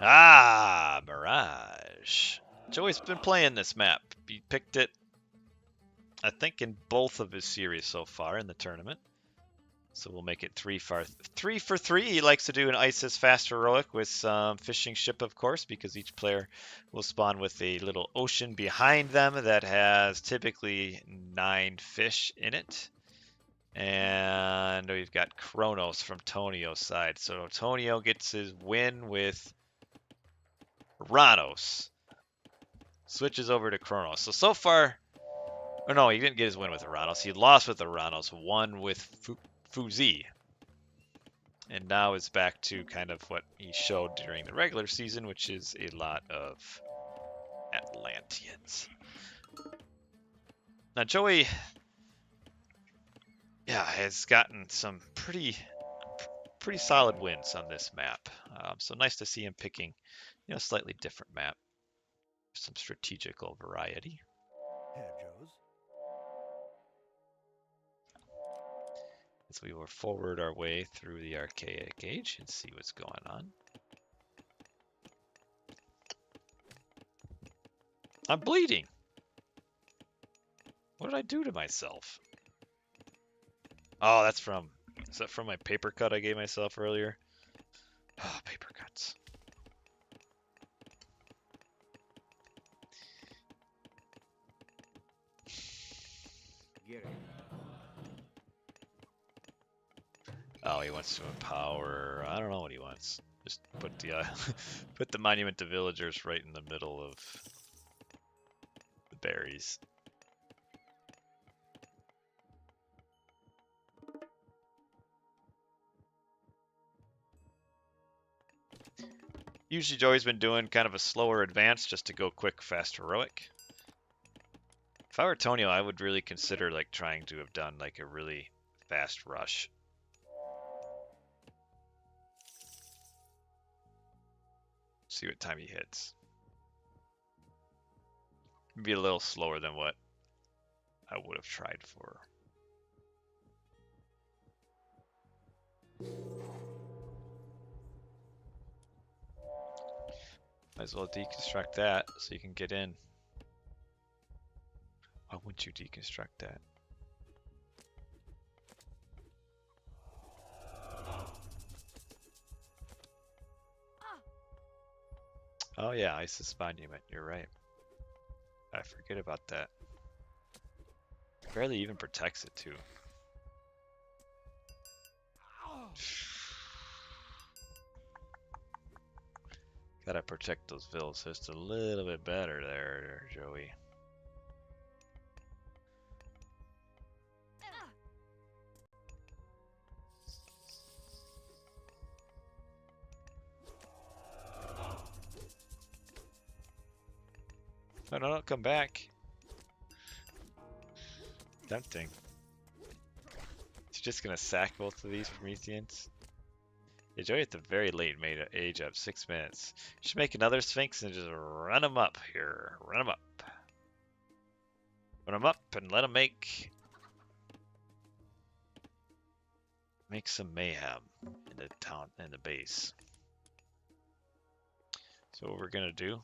Ah, Mirage. Joey's been playing this map. He picked it, I think, in both of his series so far in the tournament. So we'll make it 3 for 3. He likes to do an ISIS fast heroic with some fishing ship, of course, because each player will spawn with a little ocean behind them that has typically 9 fish in it. And we've got Kronos from Tonio's side. So Tonio gets his win with Ranos. Switches over to Kronos. So far, or no, he didn't get his win with Ranos. He lost with Ranos, won with Fuzi. And now is back to kind of what he showed during the regular season, which is a lot of Atlanteans. Now Joey, yeah, has gotten some pretty solid wins on this map. So nice to see him picking, a slightly different map, some strategical variety. As we will forward our way through the archaic age and see what's going on. I'm bleeding. What did I do to myself? Oh, is that from my paper cut I gave myself earlier? Oh, paper cuts. Oh, he wants to empower. I don't know what he wants. Just put the put the monument to villagers right in the middle of the berries. Usually Joey's been doing kind of a slower advance just to go quick, fast, heroic. If I were Tonio, I would really consider like trying to have done like a really fast rush. See what time he hits. Be a little slower than what I would have tried for. Might as well deconstruct that so you can get in. Why wouldn't you deconstruct that? Oh yeah, ISIS monument, you're right. I forget about that. Barely even protects it too. Gotta protect those villas just a little bit better there, Joey. No, no, no, come back. Tempting. He's just gonna sack both of these Prometheans. Yeah, Joey at the very late age of 6 minutes. You should make another Sphinx and just run him up here. Run him up. Run him up and let him make some mayhem in the town, in the base. So what we're gonna do?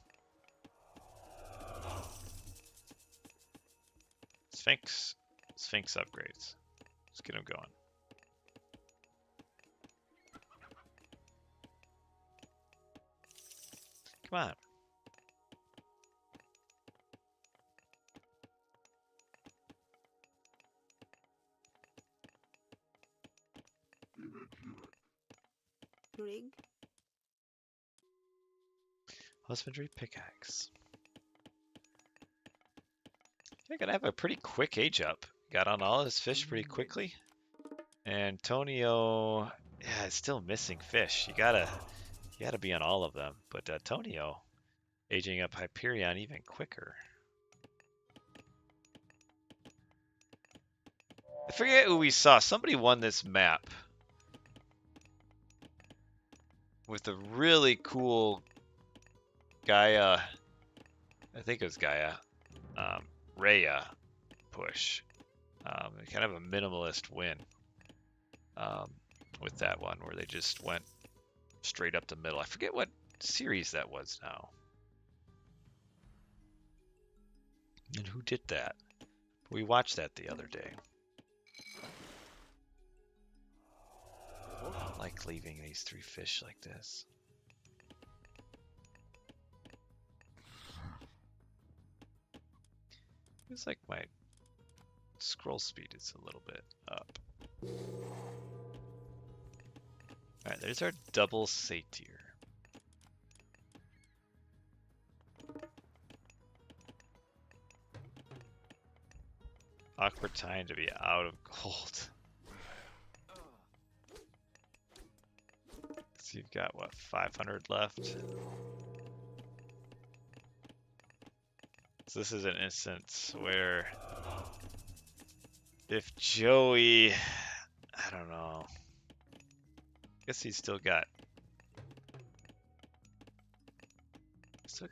Sphinx upgrades. Let's get him going. Come on. Rig. Husbandry pickaxe. You're gonna have a pretty quick age up. Got on all his fish pretty quickly. And Tonio, yeah, is still missing fish. You gotta be on all of them. But Tonio, aging up Hyperion even quicker. I forget who we saw. Somebody won this map with a really cool Gaia. I think it was Gaia. Rhea push. Kind of a minimalist win with that one where they just went straight up the middle. I forget what series that was now. And who did that? We watched that the other day. I don't like leaving these 3 fish like this. It's like my scroll speed is a little bit up. Alright, there's our double satyr. Awkward time to be out of gold. So you've got, what, 500 left? So this is an instance where if Joey, I don't know. I guess he's still got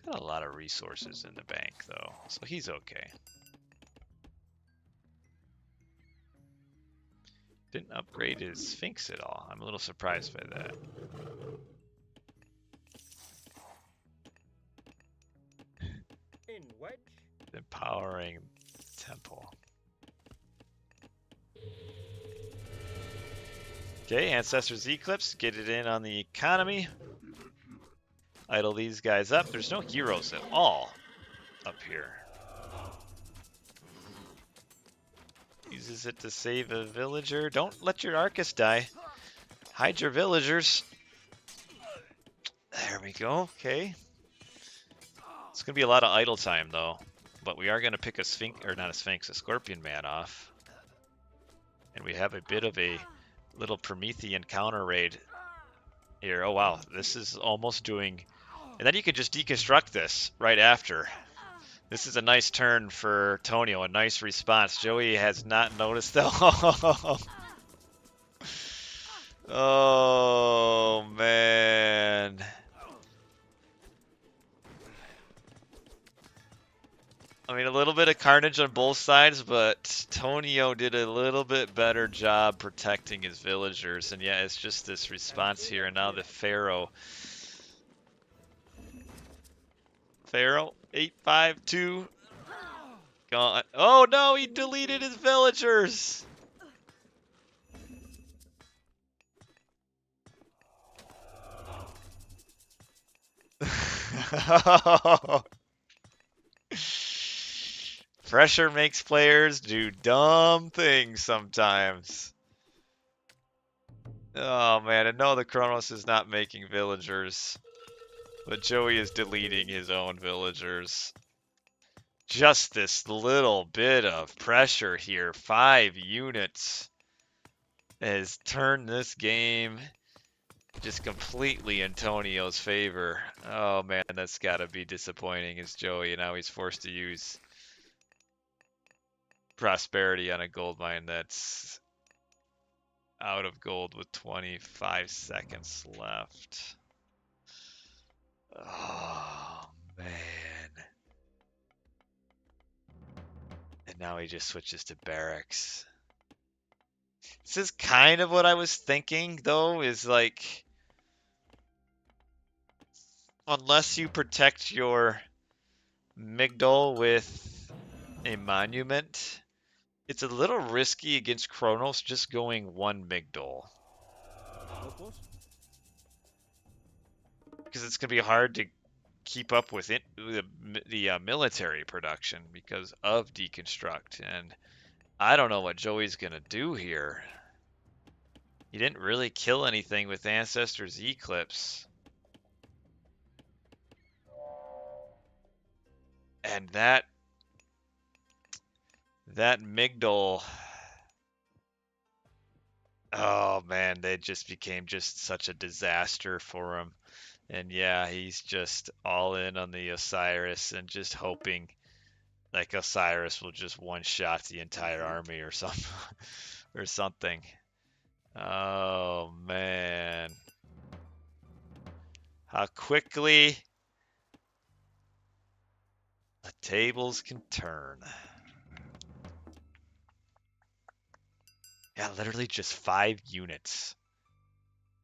a lot of resources in the bank though, so he's okay. Didn't upgrade his Sphinx at all. I'm a little surprised by that. Empowering temple. Okay, Ancestors Eclipse, get it in on the economy. Idle these guys up. There's no heroes at all up here. Uses it to save a villager. Don't let your Arcus die. Hide your villagers. There we go. Okay. It's going to be a lot of idle time, though. But we are going to pick a Sphinx, or not a Sphinx, a Scorpion Man off. And we have a bit of a little Promethean counter raid here. Oh, wow. This is almost doing... And then you can just deconstruct this right after. This is a nice turn for Tonio, a nice response. Joey has not noticed though. Oh, man. I mean, a little bit of carnage on both sides, but Tonio did a little bit better job protecting his villagers. And yeah, it's just this response here. And now the Pharaoh. Pharaoh, 852. Gone. Oh no, he deleted his villagers. Pressure makes players do dumb things sometimes. Oh man, and no, the Kronos is not making villagers. But Joey is deleting his own villagers. Just this little bit of pressure here. 5 units has turned this game just completely in Tonio's favor. Oh man, that's got to be disappointing as Joey. Now he's forced to use prosperity on a gold mine that's out of gold with 25 seconds left. Oh man. And now he just switches to barracks. This is kind of what I was thinking, though, is like, unless you protect your Migdol with a monument, it's a little risky against Kronos just going 1 Migdol. Because it's going to be hard to keep up with it, the military production because of deconstruct. And I don't know what Joey's going to do here. He didn't really kill anything with Ancestors Eclipse. And that Migdol, oh man, they just became just such a disaster for him. And yeah, he's just all in on the Osiris and just hoping like Osiris will just one-shot the entire army or something. Or something. Oh man. How quickly the tables can turn. Yeah, literally just 5 units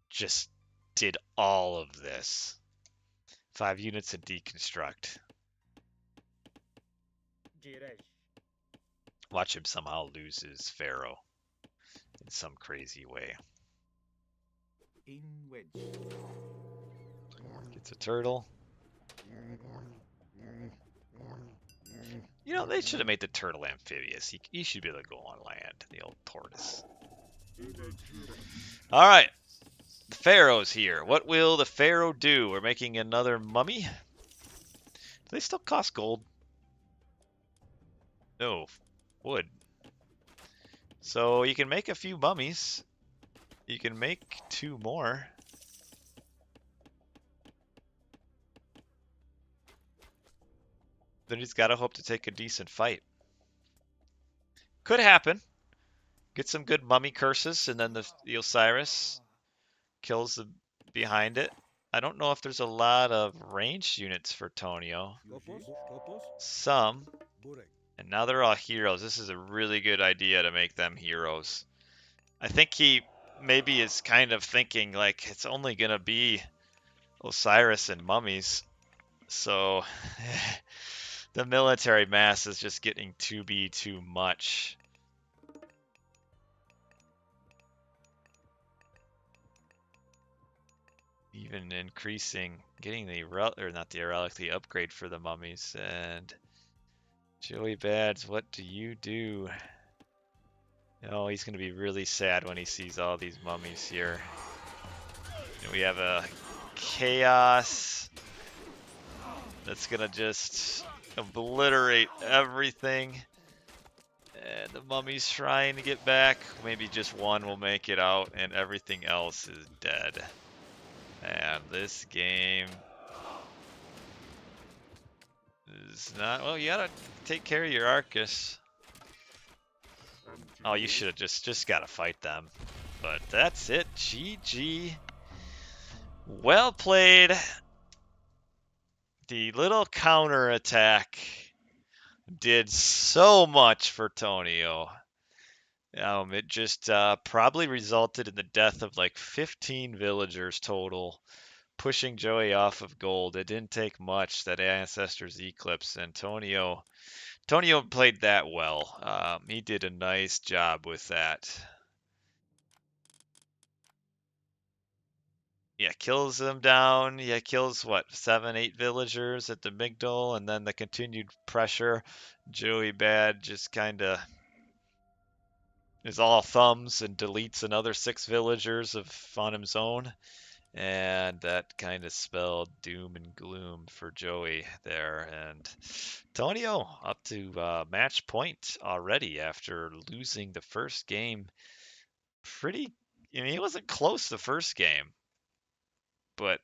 just did all of this. 5 units of deconstruct. Watch him somehow lose his Pharaoh in some crazy way. Gets a turtle. You know, they should have made the turtle amphibious. He should be able to go on land, the old tortoise. All right. The Pharaoh's here. What will the Pharaoh do? We're making another mummy. Do they still cost gold? No. Wood. So you can make a few mummies. You can make 2 more. Then he's got to hope to take a decent fight. Could happen. Get some good mummy curses, and then the Osiris kills the behind it. I don't know if there's a lot of ranged units for Tonio. Some. And now they're all heroes. This is a really good idea to make them heroes. I think he maybe is kind of thinking like it's only going to be Osiris and mummies. So The military mass is just getting to be too much. Even increasing, getting the the upgrade for the mummies. And Joeygoodz, what do you do? Oh, he's going to be really sad when he sees all these mummies here. And we have a chaos that's going to just obliterate everything. And the mummy's trying to get back. Maybe just one will make it out, and everything else is dead. And this game is not... Well, you gotta take care of your Arcus. Oh, you should have just gotta fight them. But that's it. GG. Well played. The little counter attack did so much for Tonio. It just probably resulted in the death of like 15 villagers total, pushing Joey off of gold. It didn't take much, that Ancestor's Eclipse, and Tonio played that well. He did a nice job with that. Yeah, kills them down. Yeah, kills what, 7, 8 villagers at the Migdal, and then the continued pressure. Joeybadz just kind of is all thumbs and deletes another 6 villagers on his own. And that kind of spelled doom and gloom for Joey there. And Tonio up to match point already after losing the first game. I mean, he wasn't close the first game, but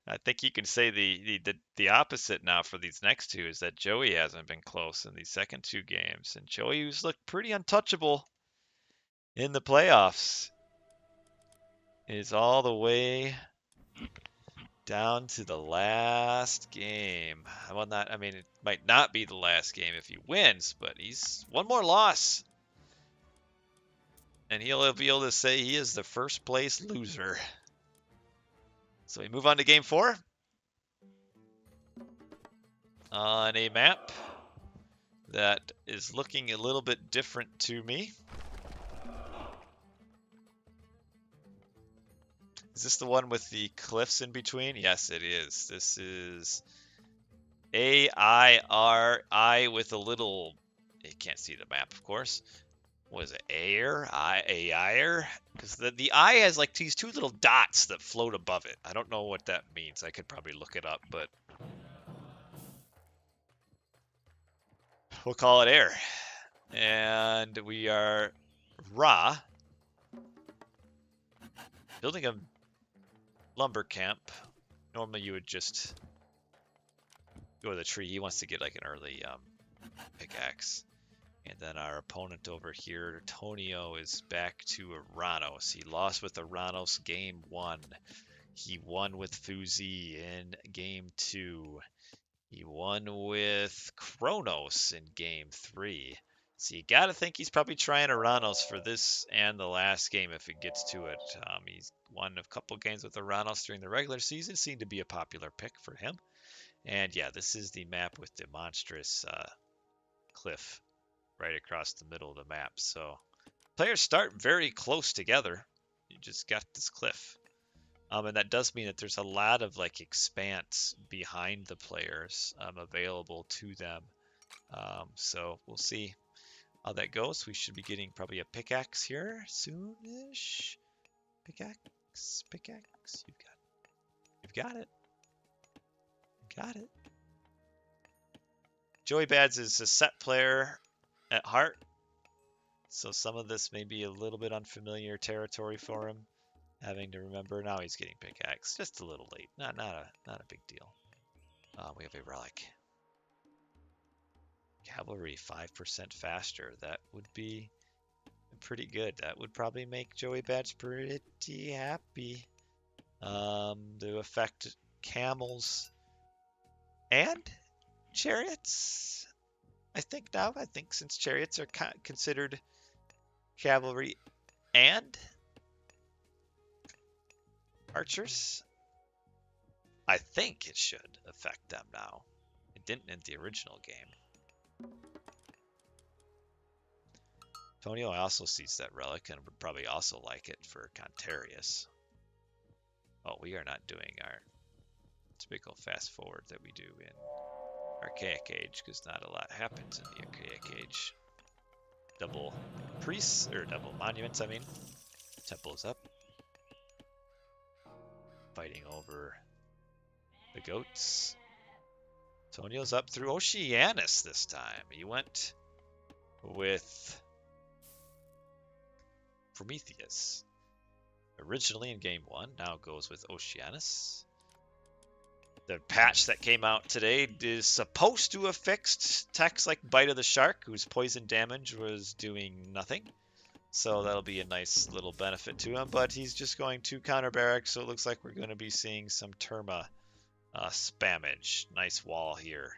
I think you can say the opposite now for these next two is that Joey hasn't been close in these second 2 games. And Joey, who's looked pretty untouchable in the playoffs, is all the way down to the last game. Well, I mean, it might not be the last game if he wins, but he's one more loss. And he'll be able to say he is the first place loser. So we move on to game 4. On a map that is looking a little bit different to me. Is this the one with the cliffs in between? Yes, it is. This is AIRI with a little... You can't see the map, of course. What is it? AIR? Because the I has like these 2 little dots that float above it. I don't know what that means. I could probably look it up, but we'll call it air. And we are Ra, building a lumber camp. Normally you would just go to the tree. He wants to get like an early pickaxe. And then our opponent over here, Tonio, is back to Aranos. He lost with Aranos game 1. He won with Fuzi in game 2. He won with Kronos in game 3. So you got to think he's probably trying Aranos for this and the last game if it gets to it. He's won a couple games with Aranos during the regular season. Seemed to be a popular pick for him. And yeah, this is the map with the monstrous cliff right across the middle of the map. So players start very close together. You just got this cliff. And that does mean that there's a lot of like expanse behind the players available to them. So we'll see how that goes. We should be getting probably a pickaxe here soonish. Pickaxe. You've got it. Got it. Joeybadz is a set player at heart, so some of this may be a little bit unfamiliar territory for him. Having to remember now he's getting pickaxe just a little late. Not a big deal. We have a relic. Cavalry 5% faster. That would be pretty good. That would probably make Joeybadz pretty happy. To affect camels and chariots. I think since chariots are considered cavalry and archers, I think it should affect them now. I didn't in the original game. Tonio also sees that relic and would probably also like it for Contarius. Oh, we are not doing our typical fast forward that we do in Archaic Age, because not a lot happens in the Archaic Age. Double priests, or double monuments, I mean. Temple is up. Fighting over the goats. Tonio's up through Oceanus this time. He went with Prometheus. Originally in Game 1, now goes with Oceanus. The patch that came out today is supposed to have fixed techs like Bite of the Shark, whose poison damage was doing nothing. So that'll be a nice little benefit to him, but he's just going to counter barrack, so it looks like we're going to be seeing some Terma spammage. Nice wall here.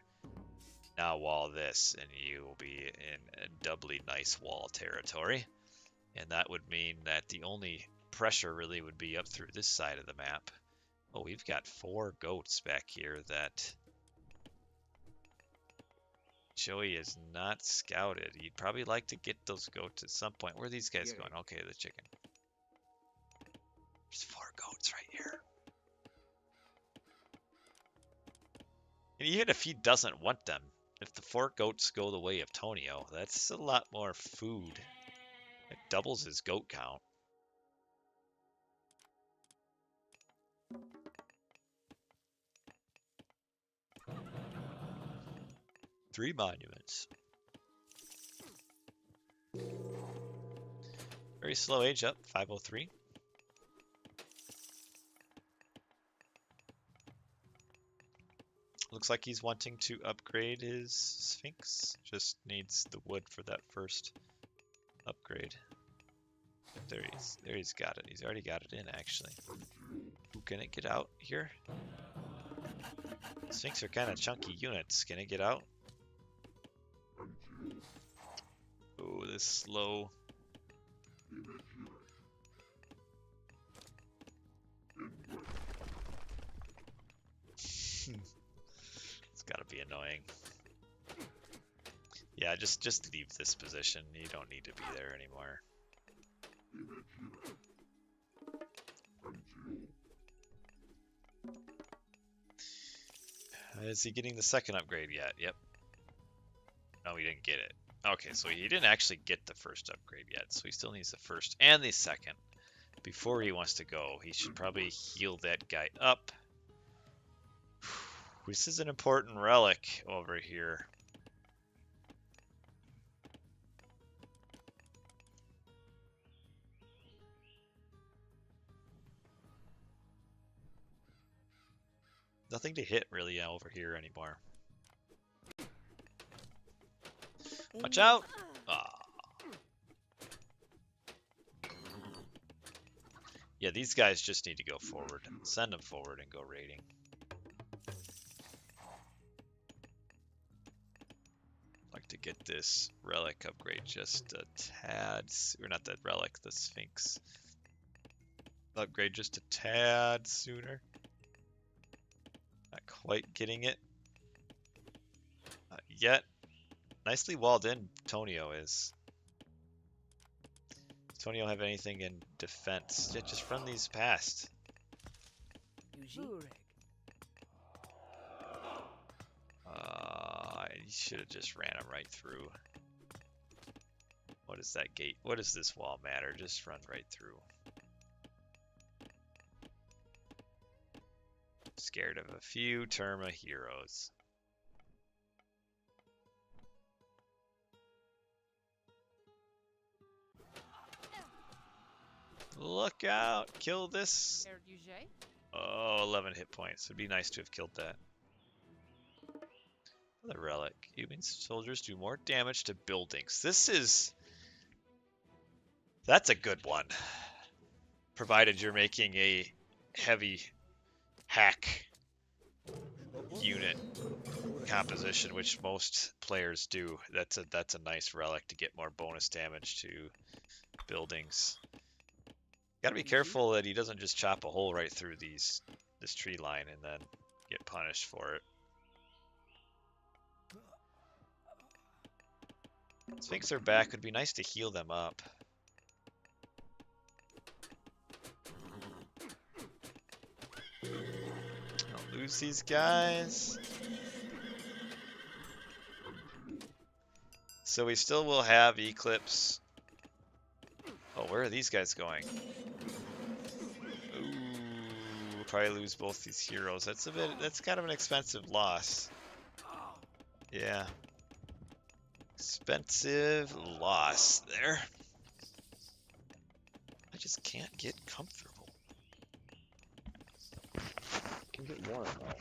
Now wall this, and you will be in a doubly nice wall territory. And that would mean that the only pressure really would be up through this side of the map. Oh, we've got 4 goats back here that Joey is not scouted. He'd probably like to get those goats at some point. Where are these guys going? Okay, the chicken. There's 4 goats right here. And even if he doesn't want them, if the 4 goats go the way of Tonio, that's a lot more food. It doubles his goat count. Three monuments. Very slow age up, 503. Looks like he's wanting to upgrade his Sphinx. Just needs the wood for that first upgrade. There he's got it. He's already got it in, actually. Ooh, can it get out here? Sphinx are kind of chunky units. Can it get out? Oh, this slow. It's gotta be annoying. Yeah, just leave this position. You don't need to be there anymore. Is he getting the second upgrade yet? Yep. No, he didn't get it. Okay, so he didn't actually get the first upgrade yet, so he still needs the first and the second. Before he wants to go, he should probably heal that guy up. This is an important relic over here. Nothing to hit really over here anymore. Watch out! Ah. Yeah, these guys just need to go forward. Send them forward and go raiding. Like to get this relic upgrade just a tad, or not that relic, the Sphinx upgrade just a tad sooner. Not quite getting it yet. Nicely walled in, Tonio is. Does Tonio have anything in defense? Yeah, just run these past. You should have just ran him right through. What is that gate? What does this wall matter? Just run right through. Scared of a few Terma heroes. Look out! Kill this! Oh, 11 hit points. It'd be nice to have killed that. The relic. Human soldiers do more damage to buildings. That's a good one. Provided you're making a heavy hack unit composition, which most players do. That's a nice relic to get more bonus damage to buildings. Gotta be careful that he doesn't just chop a hole right through this tree line and then get punished for it. Sphinx are back. It'd be nice to heal them up. Don't lose these guys. So we still will have Eclipse. Oh, where are these guys going? Ooh, we'll probably lose both these heroes. That's kind of an expensive loss. Yeah. Expensive loss there. I just can't get comfortable. Can get one though.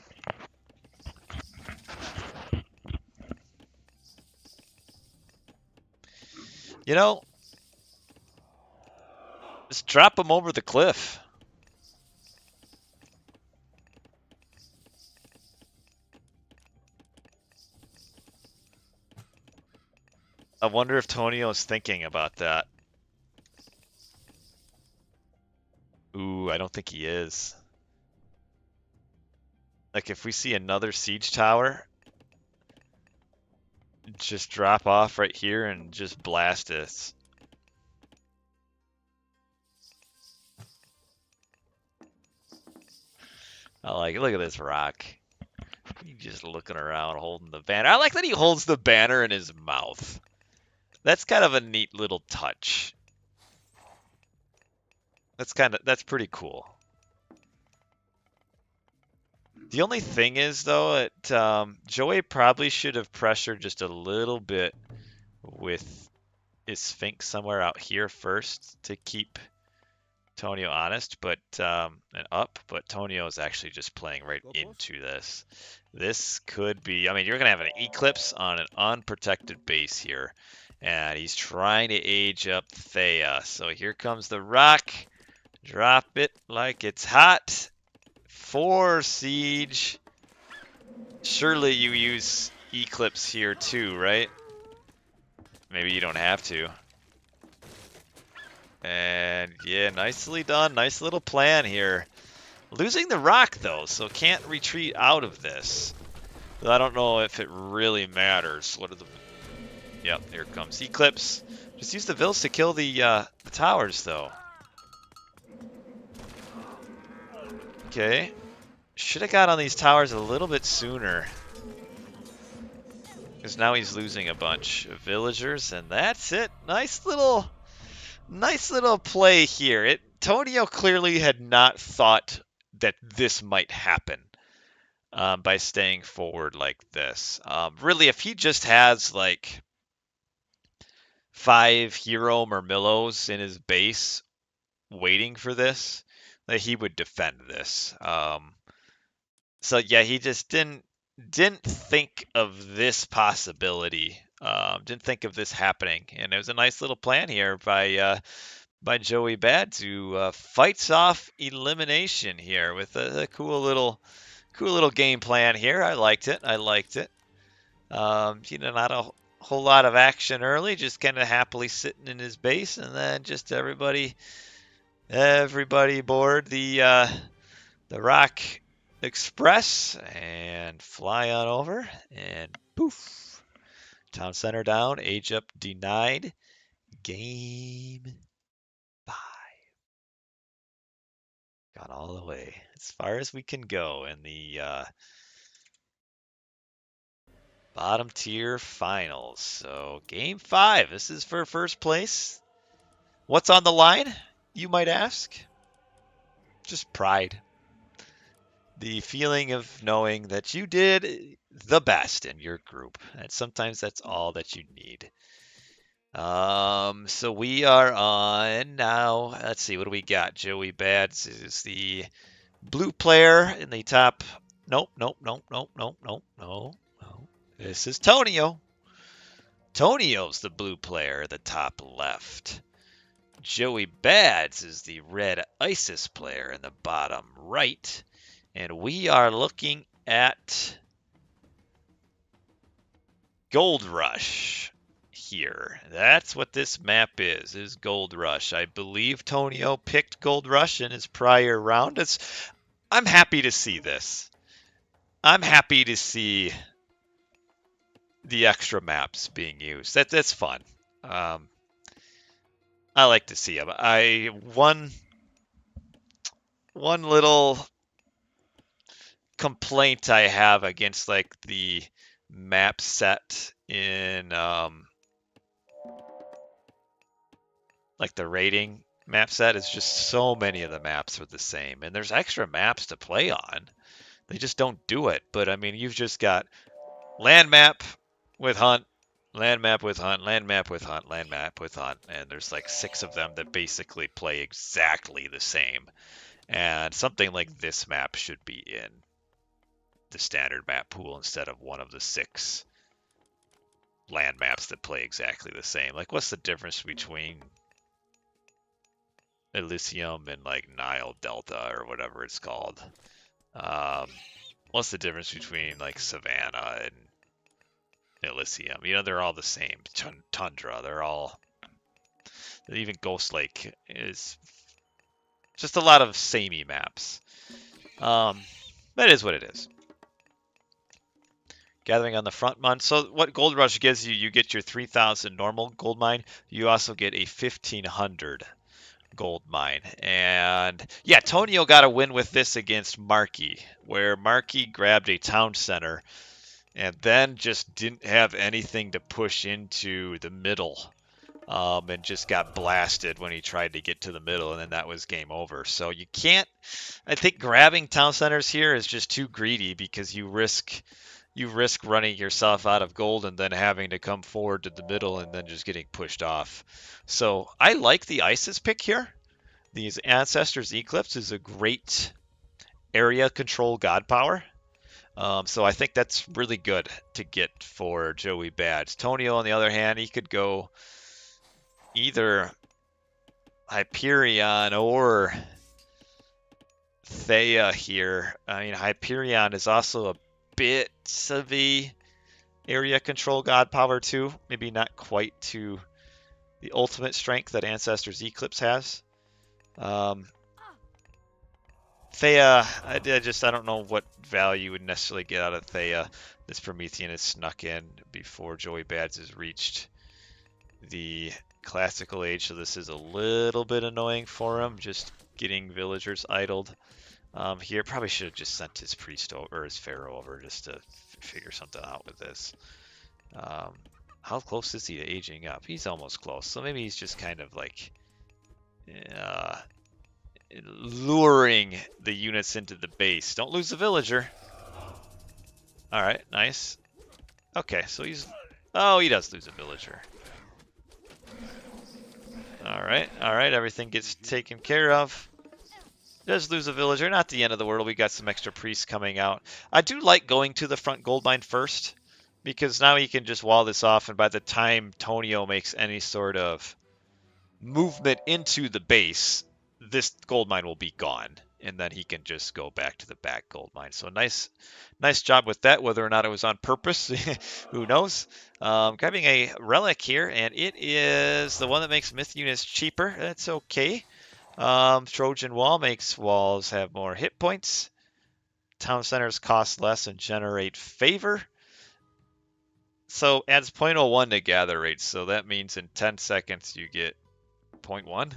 You know, just drop them over the cliff. I wonder if Tonio is thinking about that. Ooh, I don't think he is. Like, if we see another siege tower, just drop off right here and just blast us. I like it. Look at this rock. He's just looking around holding the banner. I like that he holds the banner in his mouth. That's kind of a neat little touch. That's pretty cool. The only thing is, though, that Joey probably should have pressured just a little bit with his Sphinx somewhere out here first to keep Tonio honest, but and up. But Tonio is actually just playing right into this. This could be. I mean, you're gonna have an Eclipse on an unprotected base here, and he's trying to age up Thea. So here comes the rock. Drop it like it's hot. 4 siege. Surely you use Eclipse here too, right? Maybe you don't have to. And yeah, nicely done. Nice little plan here. Losing the rock though, so can't retreat out of this. But I don't know if it really matters. What are the... Yep, here comes Eclipse. Just use the Vils to kill the towers though. Okay. Should have got on these towers a little bit sooner. Because now he's losing a bunch of villagers, and that's it. Nice little play here. Tonio clearly had not thought that this might happen by staying forward like this. Really, if he just has like 5 hero Murmillos in his base waiting for this, that he would defend this. So yeah, he just didn't think of this possibility. Didn't think of this happening, and it was a nice little plan here by Joeybadz, who fights off elimination here with a cool little game plan here. I liked it. Not a whole lot of action early, just kind of happily sitting in his base, and then just everybody board the Rock Express and fly on over, and poof, town center down, age up denied, game 5. Gone all the way as far as we can go in the bottom tier finals. So game 5, this is for first place. What's on the line, you might ask? Just pride. The feeling of knowing that you did the best in your group. And sometimes that's all that you need. So we are on now. Let's see, what do we got? Joeybadz is the blue player in the top. Nope. This is Tonio. Tonio's the blue player at the top left. Joeybadz is the red ISIS player in the bottom right. And we are looking at Gold Rush here. That's what this map is Gold Rush. I believe Tonio picked Gold Rush in his prior round. I'm happy to see this. I'm happy to see the extra maps being used. That's fun. I like to see them. One little complaint I have against like the map set in like the rating map set is just so many of the maps are the same, and there's extra maps to play on. They just don't do it. But I mean, you've just got land map with hunt, land map with hunt, land map with hunt, land map with hunt, and there's like 6 of them that basically play exactly the same. And something like this map should be in the standard map pool instead of one of the 6 land maps that play exactly the same. Like, what's the difference between Elysium and like Nile Delta or whatever it's called? What's the difference between like Savannah and Elysium? You know, they're all the same. Tundra, they're all. Even Ghost Lake is just a lot of samey maps. That is what it is. Gathering on the front month. So what Gold Rush gives you, you get your 3,000 normal gold mine. You also get a 1,500 gold mine. And yeah, Tonio got a win with this against Markey, where Markey grabbed a town center and then just didn't have anything to push into the middle. And just got blasted when he tried to get to the middle, and then that was game over. So you can't. I think grabbing town centers here is just too greedy because you risk running yourself out of gold and then having to come forward to the middle and then just getting pushed off. So I like the ISIS pick here. These Ancestors Eclipse is a great area control god power. So I think that's really good to get for Joeybadz. Tonio, on the other hand, he could go either Hyperion or Thea here. I mean, Hyperion is also a bit of a area control god power too. Maybe not quite to the ultimate strength that Ancestors Eclipse has. Thea, I don't know what value you would necessarily get out of Thea. This Promethean is snuck in before Joeybadz has reached the classical age, so this is a little bit annoying for him, just getting villagers idled. Here, probably should have just sent his priest over, or his pharaoh over, just to figure something out with this. How close is he to aging up? He's almost close, so maybe he's just kind of like luring the units into the base. Don't lose the villager. All right, nice. Okay, so he does lose a villager. All right, everything gets taken care of. Does lose a villager, not the end of the world. We got some extra priests coming out. I do like going to the front gold mine first, because now he can just wall this off, and by the time Tonio makes any sort of movement into the base, this gold mine will be gone, and then he can just go back to the back gold mine. So nice job with that. Whether or not it was on purpose, who knows? Grabbing a relic here, and it is the one that makes myth units cheaper. That's okay. Trojan Wall makes walls have more hit points. Town centers cost less and generate favor. So adds 0.01 to gather rate. So that means in 10 seconds you get 0.1.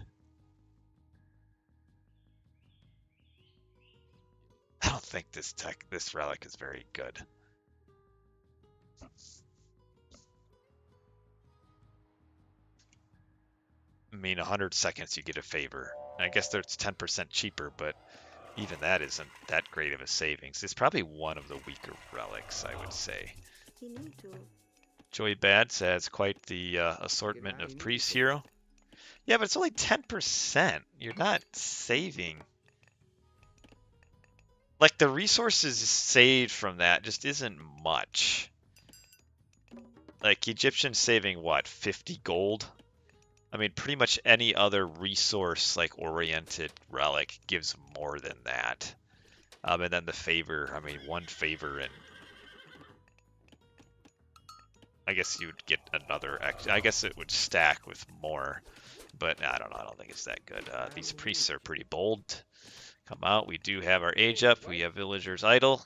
I don't think this relic is very good. I mean, 100 seconds you get a favor. I guess it's 10% cheaper, but even that isn't that great of a savings. It's probably one of the weaker relics, I would say. Joeybadz has quite the assortment of priest hero. Yeah, but it's only 10%. You're not saving. Like, the resources saved from that just isn't much. Like, Egyptian saving, what, 50 gold? I mean, pretty much any other resource, like, oriented relic gives more than that. And then the favor, I mean, one favor and I guess you'd get another, I guess it would stack with more, but I don't know, I don't think it's that good. These priests are pretty bold. Come out, we do have our age up, we have villagers idle.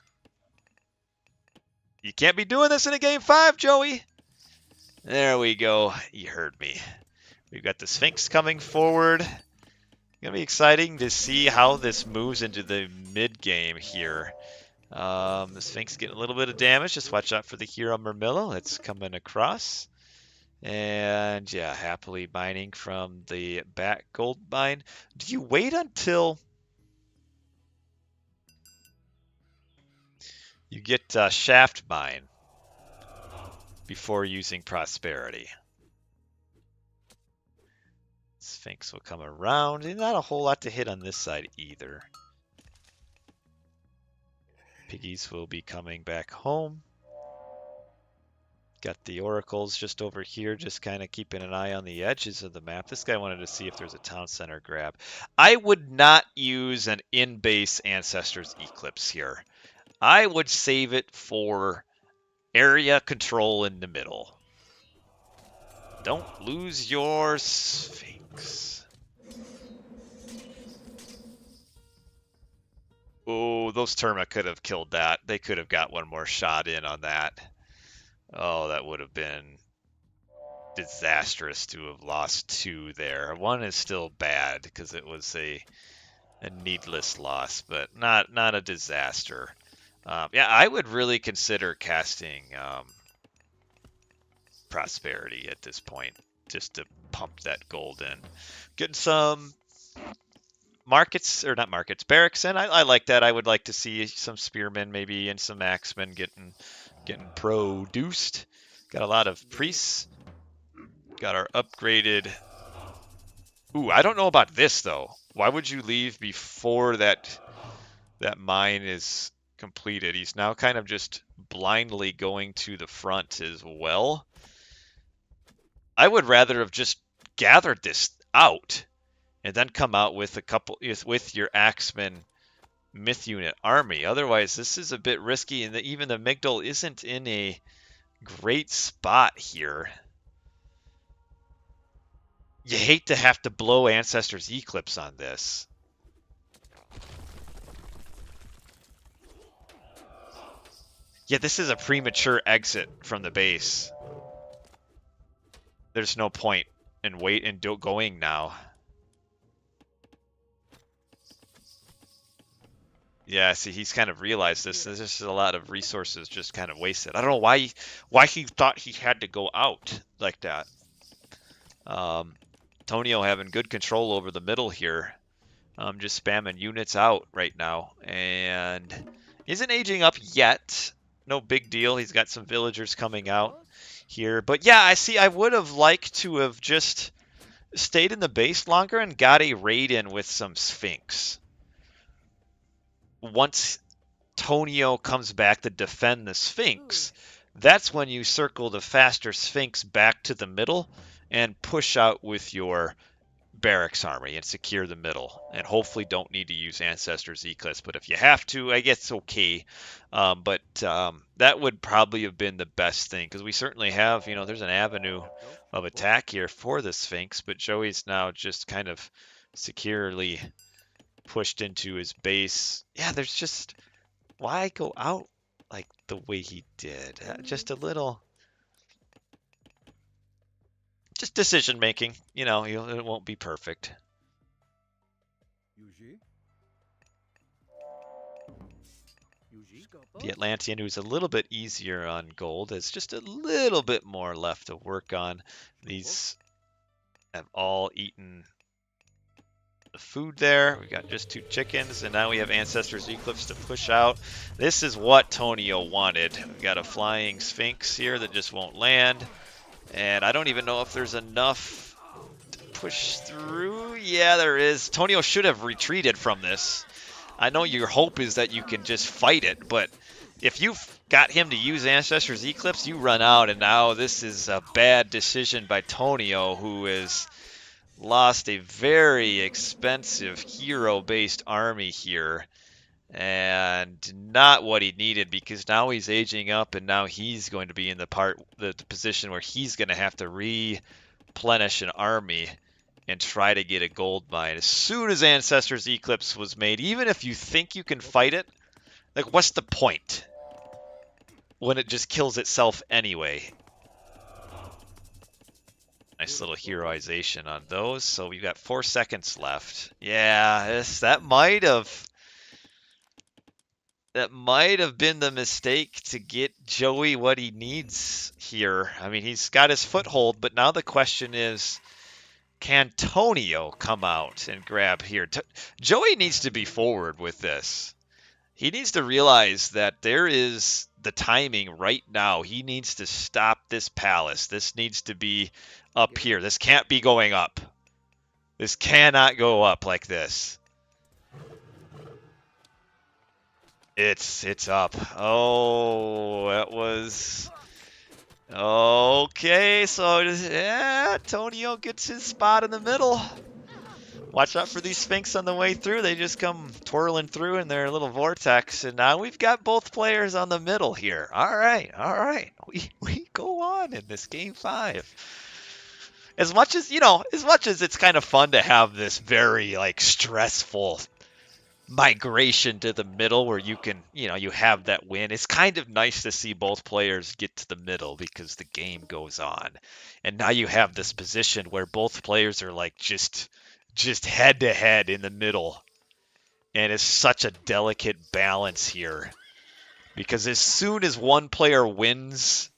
You can't be doing this in a game 5, Joey. There we go. You heard me. We've got the Sphinx coming forward. Gonna be exciting to see how this moves into the mid game here. The Sphinx getting a little bit of damage. Just watch out for the Hero Murmillo that's coming across. And yeah, happily mining from the back gold mine. Do you wait until you get shaft mine before using prosperity? Sphinx will come around. And not a whole lot to hit on this side either. Piggies will be coming back home. Got the oracles just over here, just kind of keeping an eye on the edges of the map. This guy wanted to see if there's a town center grab. I would not use an in-base Ancestors Eclipse here. I would save it for area control in the middle. Don't lose your Sphinx. Oh, those Terma could have killed that. They could have got one more shot in on that. Oh, that would have been disastrous to have lost 2 there. 1 is still bad because it was a needless loss, but not a disaster. Yeah, I would really consider casting Prosperity at this point just to pump that gold in. Getting some markets, or not markets, barracks in. I like that. I would like to see some spearmen maybe and some axemen getting produced. Got a lot of priests. Got our upgraded. Ooh, I don't know about this though. Why would you leave before that mine is completed? He's now kind of just blindly going to the front as well. I would rather have just gathered this out and then come out with a couple with your axemen myth unit army. Otherwise, this is a bit risky, and even the Migdal isn't in a great spot here. You hate to have to blow Ancestors Eclipse on this. Yeah, this is a premature exit from the base. There's no point in going now. Yeah, see, he's kind of realized this. There's just a lot of resources just kind of wasted. I don't know why he thought he had to go out like that. Tonio having good control over the middle here. Just spamming units out right now. And isn't aging up yet. No big deal. He's got some villagers coming out here. But yeah, I would have liked to have just stayed in the base longer and got a raid in with some Sphinx. Once Tonio comes back to defend the Sphinx, that's when you circle the faster Sphinx back to the middle and push out with your barracks army and secure the middle. And hopefully don't need to use Ancestors Eclipse, but if you have to, I guess it's okay. But that would probably have been the best thing, because we certainly have, there's an avenue of attack here for the Sphinx, but Joey's now just kind of securely pushed into his base. Yeah, there's just, why go out like the way he did? Just a little, just decision making. It won't be perfect. The Atlantean, who's a little bit easier on gold, has just a little bit more left to work on. These have all eaten the food there. We got just 2 chickens, and now we have Ancestors Eclipse to push out. This is what Tonio wanted. We got a flying Sphinx here that just won't land, and I don't even know if there's enough to push through. Yeah, there is. Tonio should have retreated from this. I know your hope is that you can just fight it, but if you've got him to use Ancestors Eclipse, you run out, and now this is a bad decision by Tonio, who is lost a very expensive hero-based army here, and not what he needed, because now he's aging up, and now he's going to be in the position where he's going to have to replenish an army and try to get a gold mine. As soon as Ancestors Eclipse was made, even if you think you can fight it, like, what's the point? when it just kills itself anyway. Nice little heroization on those. So we've got 4 seconds left. Yeah, that might have been the mistake to get Joey what he needs here. I mean, he's got his foothold, but now the question is, can Tonio come out and grab here? Joey needs to be forward with this. He needs to realize that there is the timing right now. He needs to stop this palace. This needs to be up here. This can't be going up. This cannot go up like this. It's up. Oh, that was... Okay, so yeah, Tonio gets his spot in the middle. Watch out for these Sphinx on the way through. They just come twirling through in their little vortex, and now we've got both players on the middle here. All right. We go on in this game 5. As much as it's kind of fun to have this very like stressful migration to the middle where you can, you have that win. It's kind of nice to see both players get to the middle because the game goes on. And now you have this position where both players are like just head to head in the middle. And it's such a delicate balance here. Because as soon as one player wins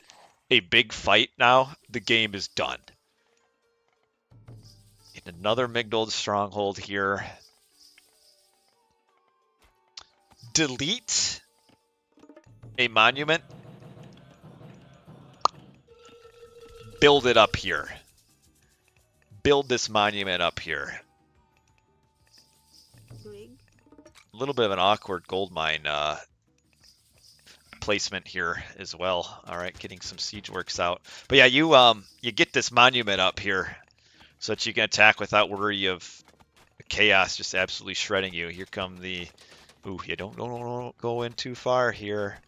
a big fight now, the game is done. And another Migdold stronghold here. Delete a monument. Build it up here. Build this monument up here. Rig. A little bit of an awkward gold mine placement here as well. All right, getting some siege works out. But yeah, you get this monument up here so that you can attack without worry of chaos just absolutely shredding you. Here come the... Ooh, you don't go in too far here.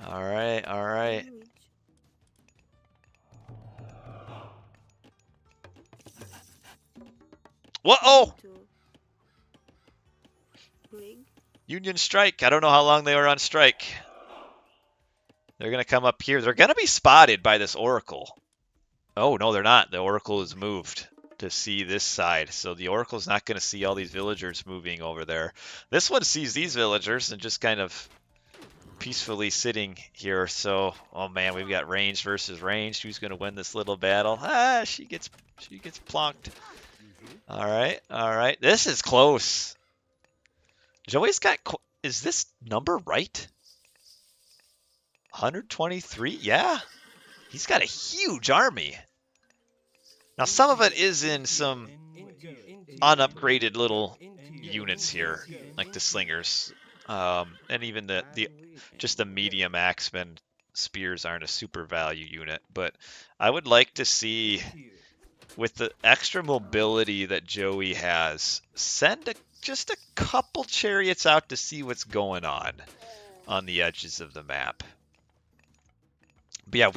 All right. Language. Whoa! To rig. Union strike. I don't know how long they were on strike. They're going to come up here. They're going to be spotted by this oracle. Oh, no, they're not. The oracle is moved to see this side. So the oracle's not going to see all these villagers moving over there. This one sees these villagers and just kind of peacefully sitting here. So, oh man, we've got ranged versus ranged. Who's going to win this little battle? Ah, she gets plonked. All right. This is close. Joey's got... Is this number right? 123? Yeah. He's got a huge army. Now, some of it is in some unupgraded little units here, like the slingers, and even just the medium axemen spears aren't a super value unit. But I would like to see, with the extra mobility that Joey has, send just a couple chariots out to see what's going on the edges of the map. But yeah,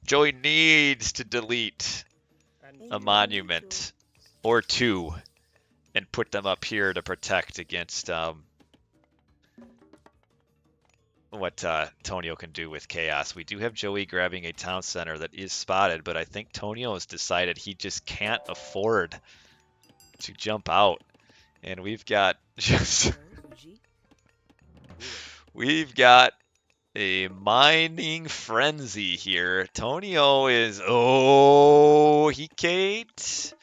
Joey needs to delete a monument or two and put them up here to protect against what Tonio can do with chaos. We do have Joey grabbing a town center that is spotted, but I think Tonio has decided he just can't afford to jump out. And we've got a mining frenzy here. Tonio is... Oh, Kate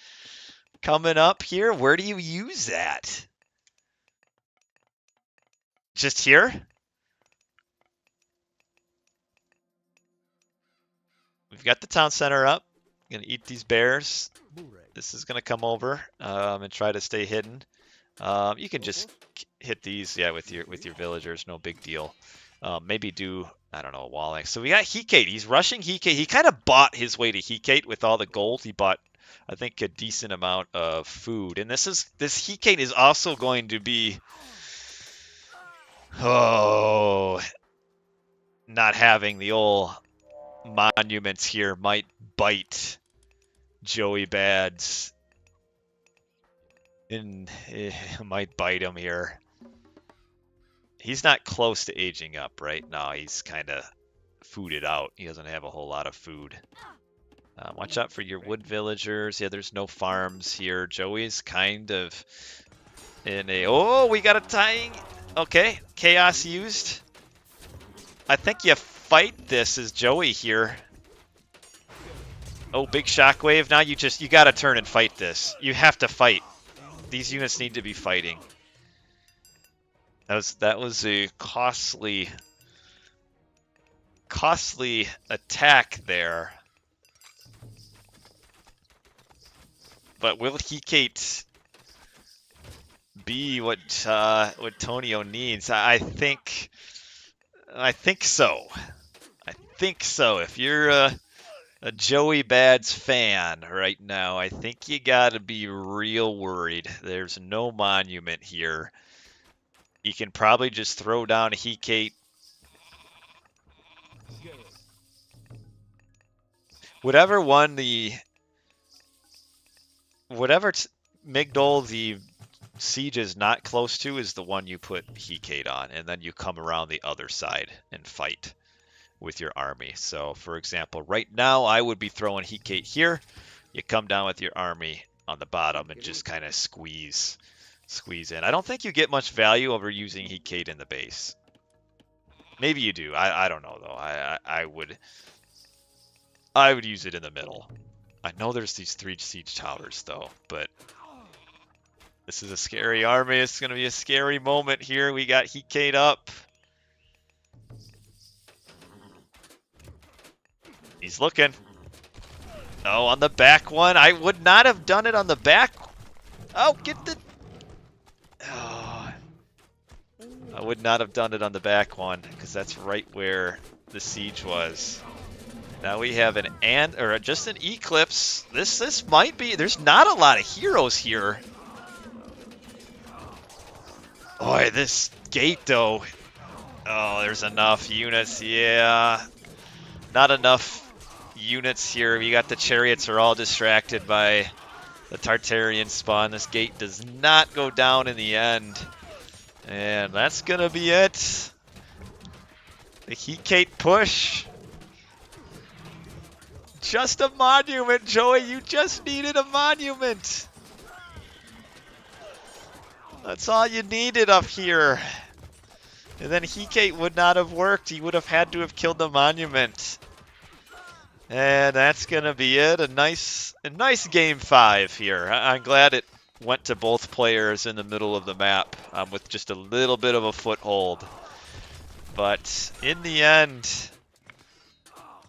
coming up here. Where do you use that? Just here? We've got the town center up. Gonna eat these bears. This is gonna come over and try to stay hidden. You can just hit these, yeah, with your villagers. No big deal. Maybe do, I don't know, walling. So we got Hecate. He's rushing Hecate. He kind of bought his way to Hecate with all the gold. He bought, I think, a decent amount of food. And this Hecate is also going to be, not having the old monuments here might bite Joeybadz. And it might bite him here. He's not close to aging up right now. He's kind of fooded out. He doesn't have a whole lot of food. Watch out for your wood villagers. Yeah, there's no farms here. Joey's kind of in a... Oh, we got a tying... Okay, chaos used. I think you fight this as Joey here. Oh, big shockwave. Now you gotta turn and fight this. You have to fight. These units need to be fighting. That was a costly attack there. But will Hecate be what Tonio needs? I think so. I think so. If you're a Joeybadz fan right now, I think you gotta be real worried. There's no monument here. You can probably just throw down Hecate. Whatever Migdol the siege is not close to is the one you put Hecate on, and then you come around the other side and fight with your army. So, for example, right now I would be throwing Hecate here. You come down with your army on the bottom and just kind of squeeze in. I don't think you get much value over using Hecate in the base. Maybe you do. I don't know though. I would use it in the middle. I know there's these 3 siege towers though, but this is a scary army. It's going to be a scary moment here. We got Hecate up. He's looking. Oh, on the back one. I would not have done it on the back. Oh, get the... Oh. I would not have done it on the back one because that's right where the siege was. Now we have just an eclipse. This might be... There's not a lot of heroes here. Boy, this gate though. Oh, there's enough units. Yeah. Not enough units here. We got the chariots are all distracted by the Tartarian spawn. This gate does not go down in the end. And that's going to be it. The Hecate push. Just a monument, Joey. You just needed a monument. That's all you needed up here. And then Hecate would not have worked. He would have had to have killed the monument. And that's going to be it. A nice game 5 here. I'm glad it went to both players in the middle of the map with just a little bit of a foothold. But in the end,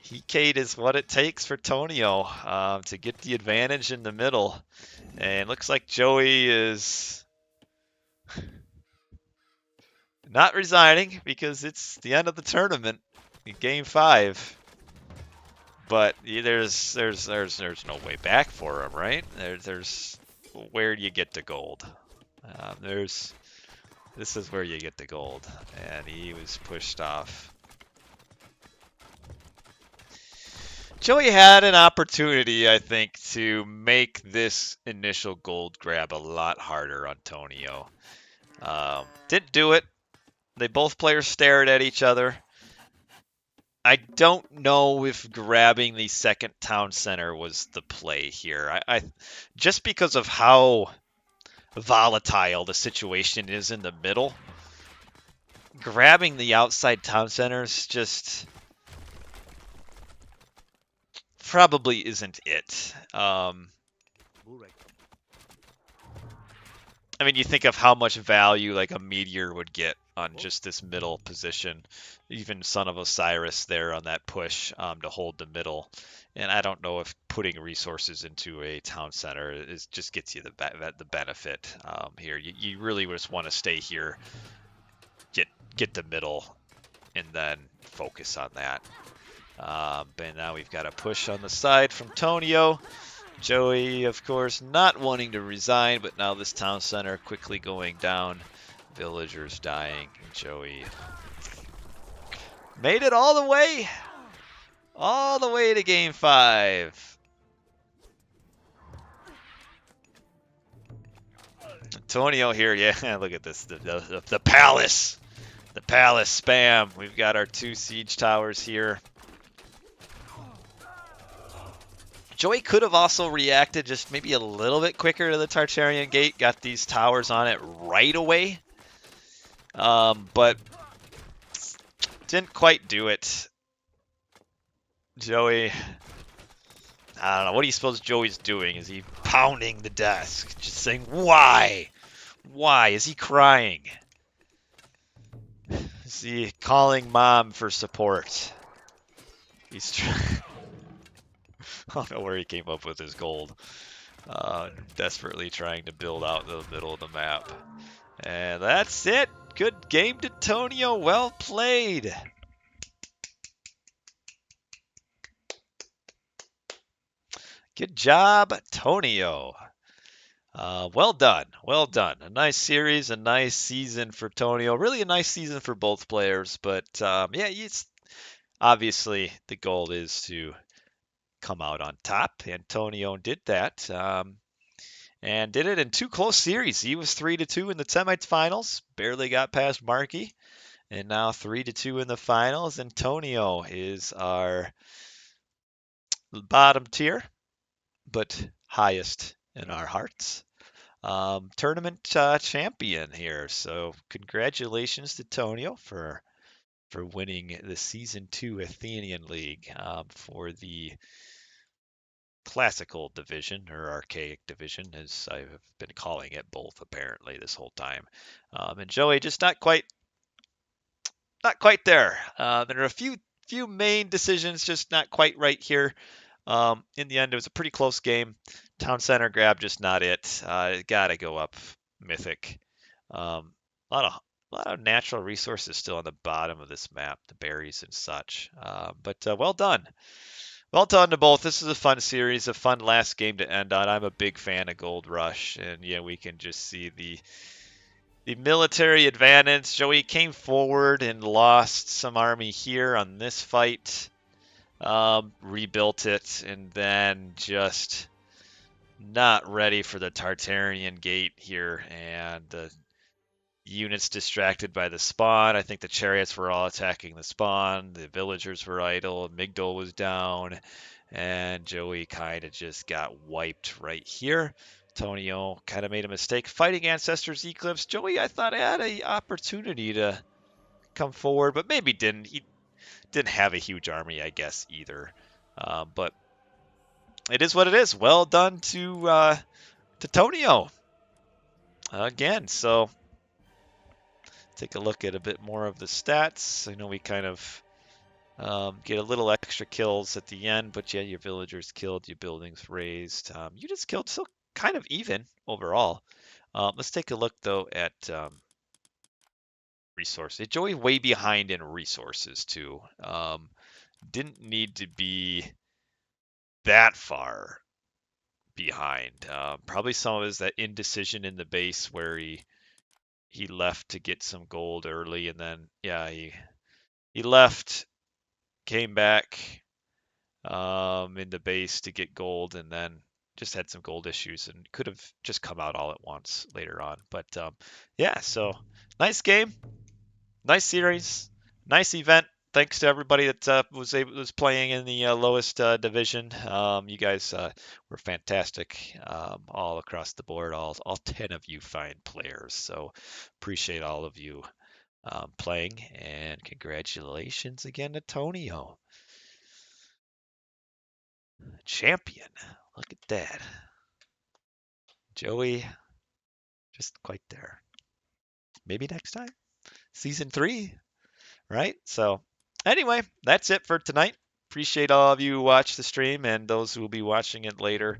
Hecate is what it takes for Tonio to get the advantage in the middle. And looks like Joey is not resigning because it's the end of the tournament in game 5. But there's no way back for him, right? There's where do you get the gold? This is where you get the gold, and he was pushed off. Joey had an opportunity, I think, to make this initial gold grab a lot harder on Tonio. Didn't do it. Both players stared at each other. I don't know if grabbing the second town center was the play here. I just because of how volatile the situation is in the middle, grabbing the outside town centers just probably isn't it. I mean, you think of how much value like a meteor would get on just this middle position. Even Son of Osiris there on that push to hold the middle. And I don't know if putting resources into a town center just gets you the benefit here. You really just want to stay here, get the middle, and then focus on that. But now we've got a push on the side from Tonio. Joey, of course, not wanting to resign, but now this town center quickly going down. Villagers dying. Joey made it all the way to game 5. Tonio here, yeah, look at this, the palace. The palace spam. We've got our 2 siege towers here. Joey could have also reacted just maybe a little bit quicker to the Tartarian gate, got these towers on it right away, but didn't quite do it. Joey, I don't know, what do you suppose Joey's doing? Is he pounding the desk, just saying, why? Why? Is he crying? Is he calling mom for support? He's trying. I don't know where he came up with his gold. Desperately trying to build out the middle of the map. And that's it. Good game to Tonio. Well played. Good job, Tonio. Well done. Well done. A nice series, a nice season for Tonio. Really a nice season for both players. But yeah, it's obviously the goal is to come out on top. Antonio did that. And did it in 2 close series. He was 3-2 in the semifinals, barely got past Markey, and now 3-2 in the finals. Antonio is our bottom tier, but highest in our hearts. Tournament champion here. So congratulations to Tonio for winning the Season 2 Athenian League for the classical division or archaic division, as I've been calling it both apparently this whole time. And Joey just not quite there. There are a few main decisions just not quite right here. In the end, it was a pretty close game. Town center grab just not it. Got to go up Mythic. A lot of natural resources still on the bottom of this map, the berries and such. But well done. Well done to both. This is a fun series, a fun last game to end on. I'm a big fan of Gold Rush, and yeah, we can just see the military advantage. Joey came forward and lost some army here on this fight, rebuilt it, and then just not ready for the Tartarian gate here, and the units distracted by the spawn. I think the chariots were all attacking the spawn. The villagers were idle. Migdol was down. And Joey kind of just got wiped right here. Tonio kind of made a mistake fighting Ancestors Eclipse. Joey, I thought, had an opportunity to come forward, but maybe didn't. He didn't have a huge army, I guess, either. But it is what it is. Well done to Tonio. Again, so take a look at a bit more of the stats. I know we kind of get a little extra kills at the end, but yeah, your villagers killed, your buildings razed. You just killed, still kind of even overall. Let's take a look though at resources. Joey way behind in resources too. Didn't need to be that far behind. Probably some of his that indecision in the base where he left to get some gold early, and then yeah, he left, came back in the base to get gold, and then just had some gold issues and could have just come out all at once later on. But yeah, so nice game, nice series, nice event. Thanks to everybody that was playing in the lowest division. You guys were fantastic all across the board. All 10 of you fine players. So appreciate all of you playing, and congratulations again to Tonio. Champion. Look at that. Joey, just quite there. Maybe next time. Season 3, right? So anyway, that's it for tonight. Appreciate all of you who watch the stream and those who will be watching it later.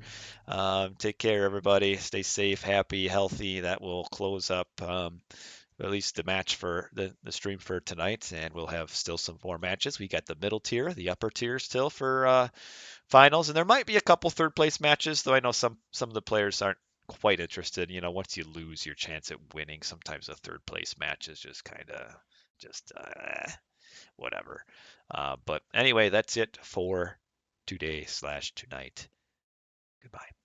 Take care, everybody. Stay safe, happy, healthy. That will close up at least the match for the stream for tonight, and we'll have still some more matches. We got the middle tier, the upper tier still for finals, and there might be a couple third place matches, though I know some of the players aren't quite interested. You know, once you lose your chance at winning, sometimes a third place match is just kind of just whatever. But anyway, that's it for today/tonight. Goodbye.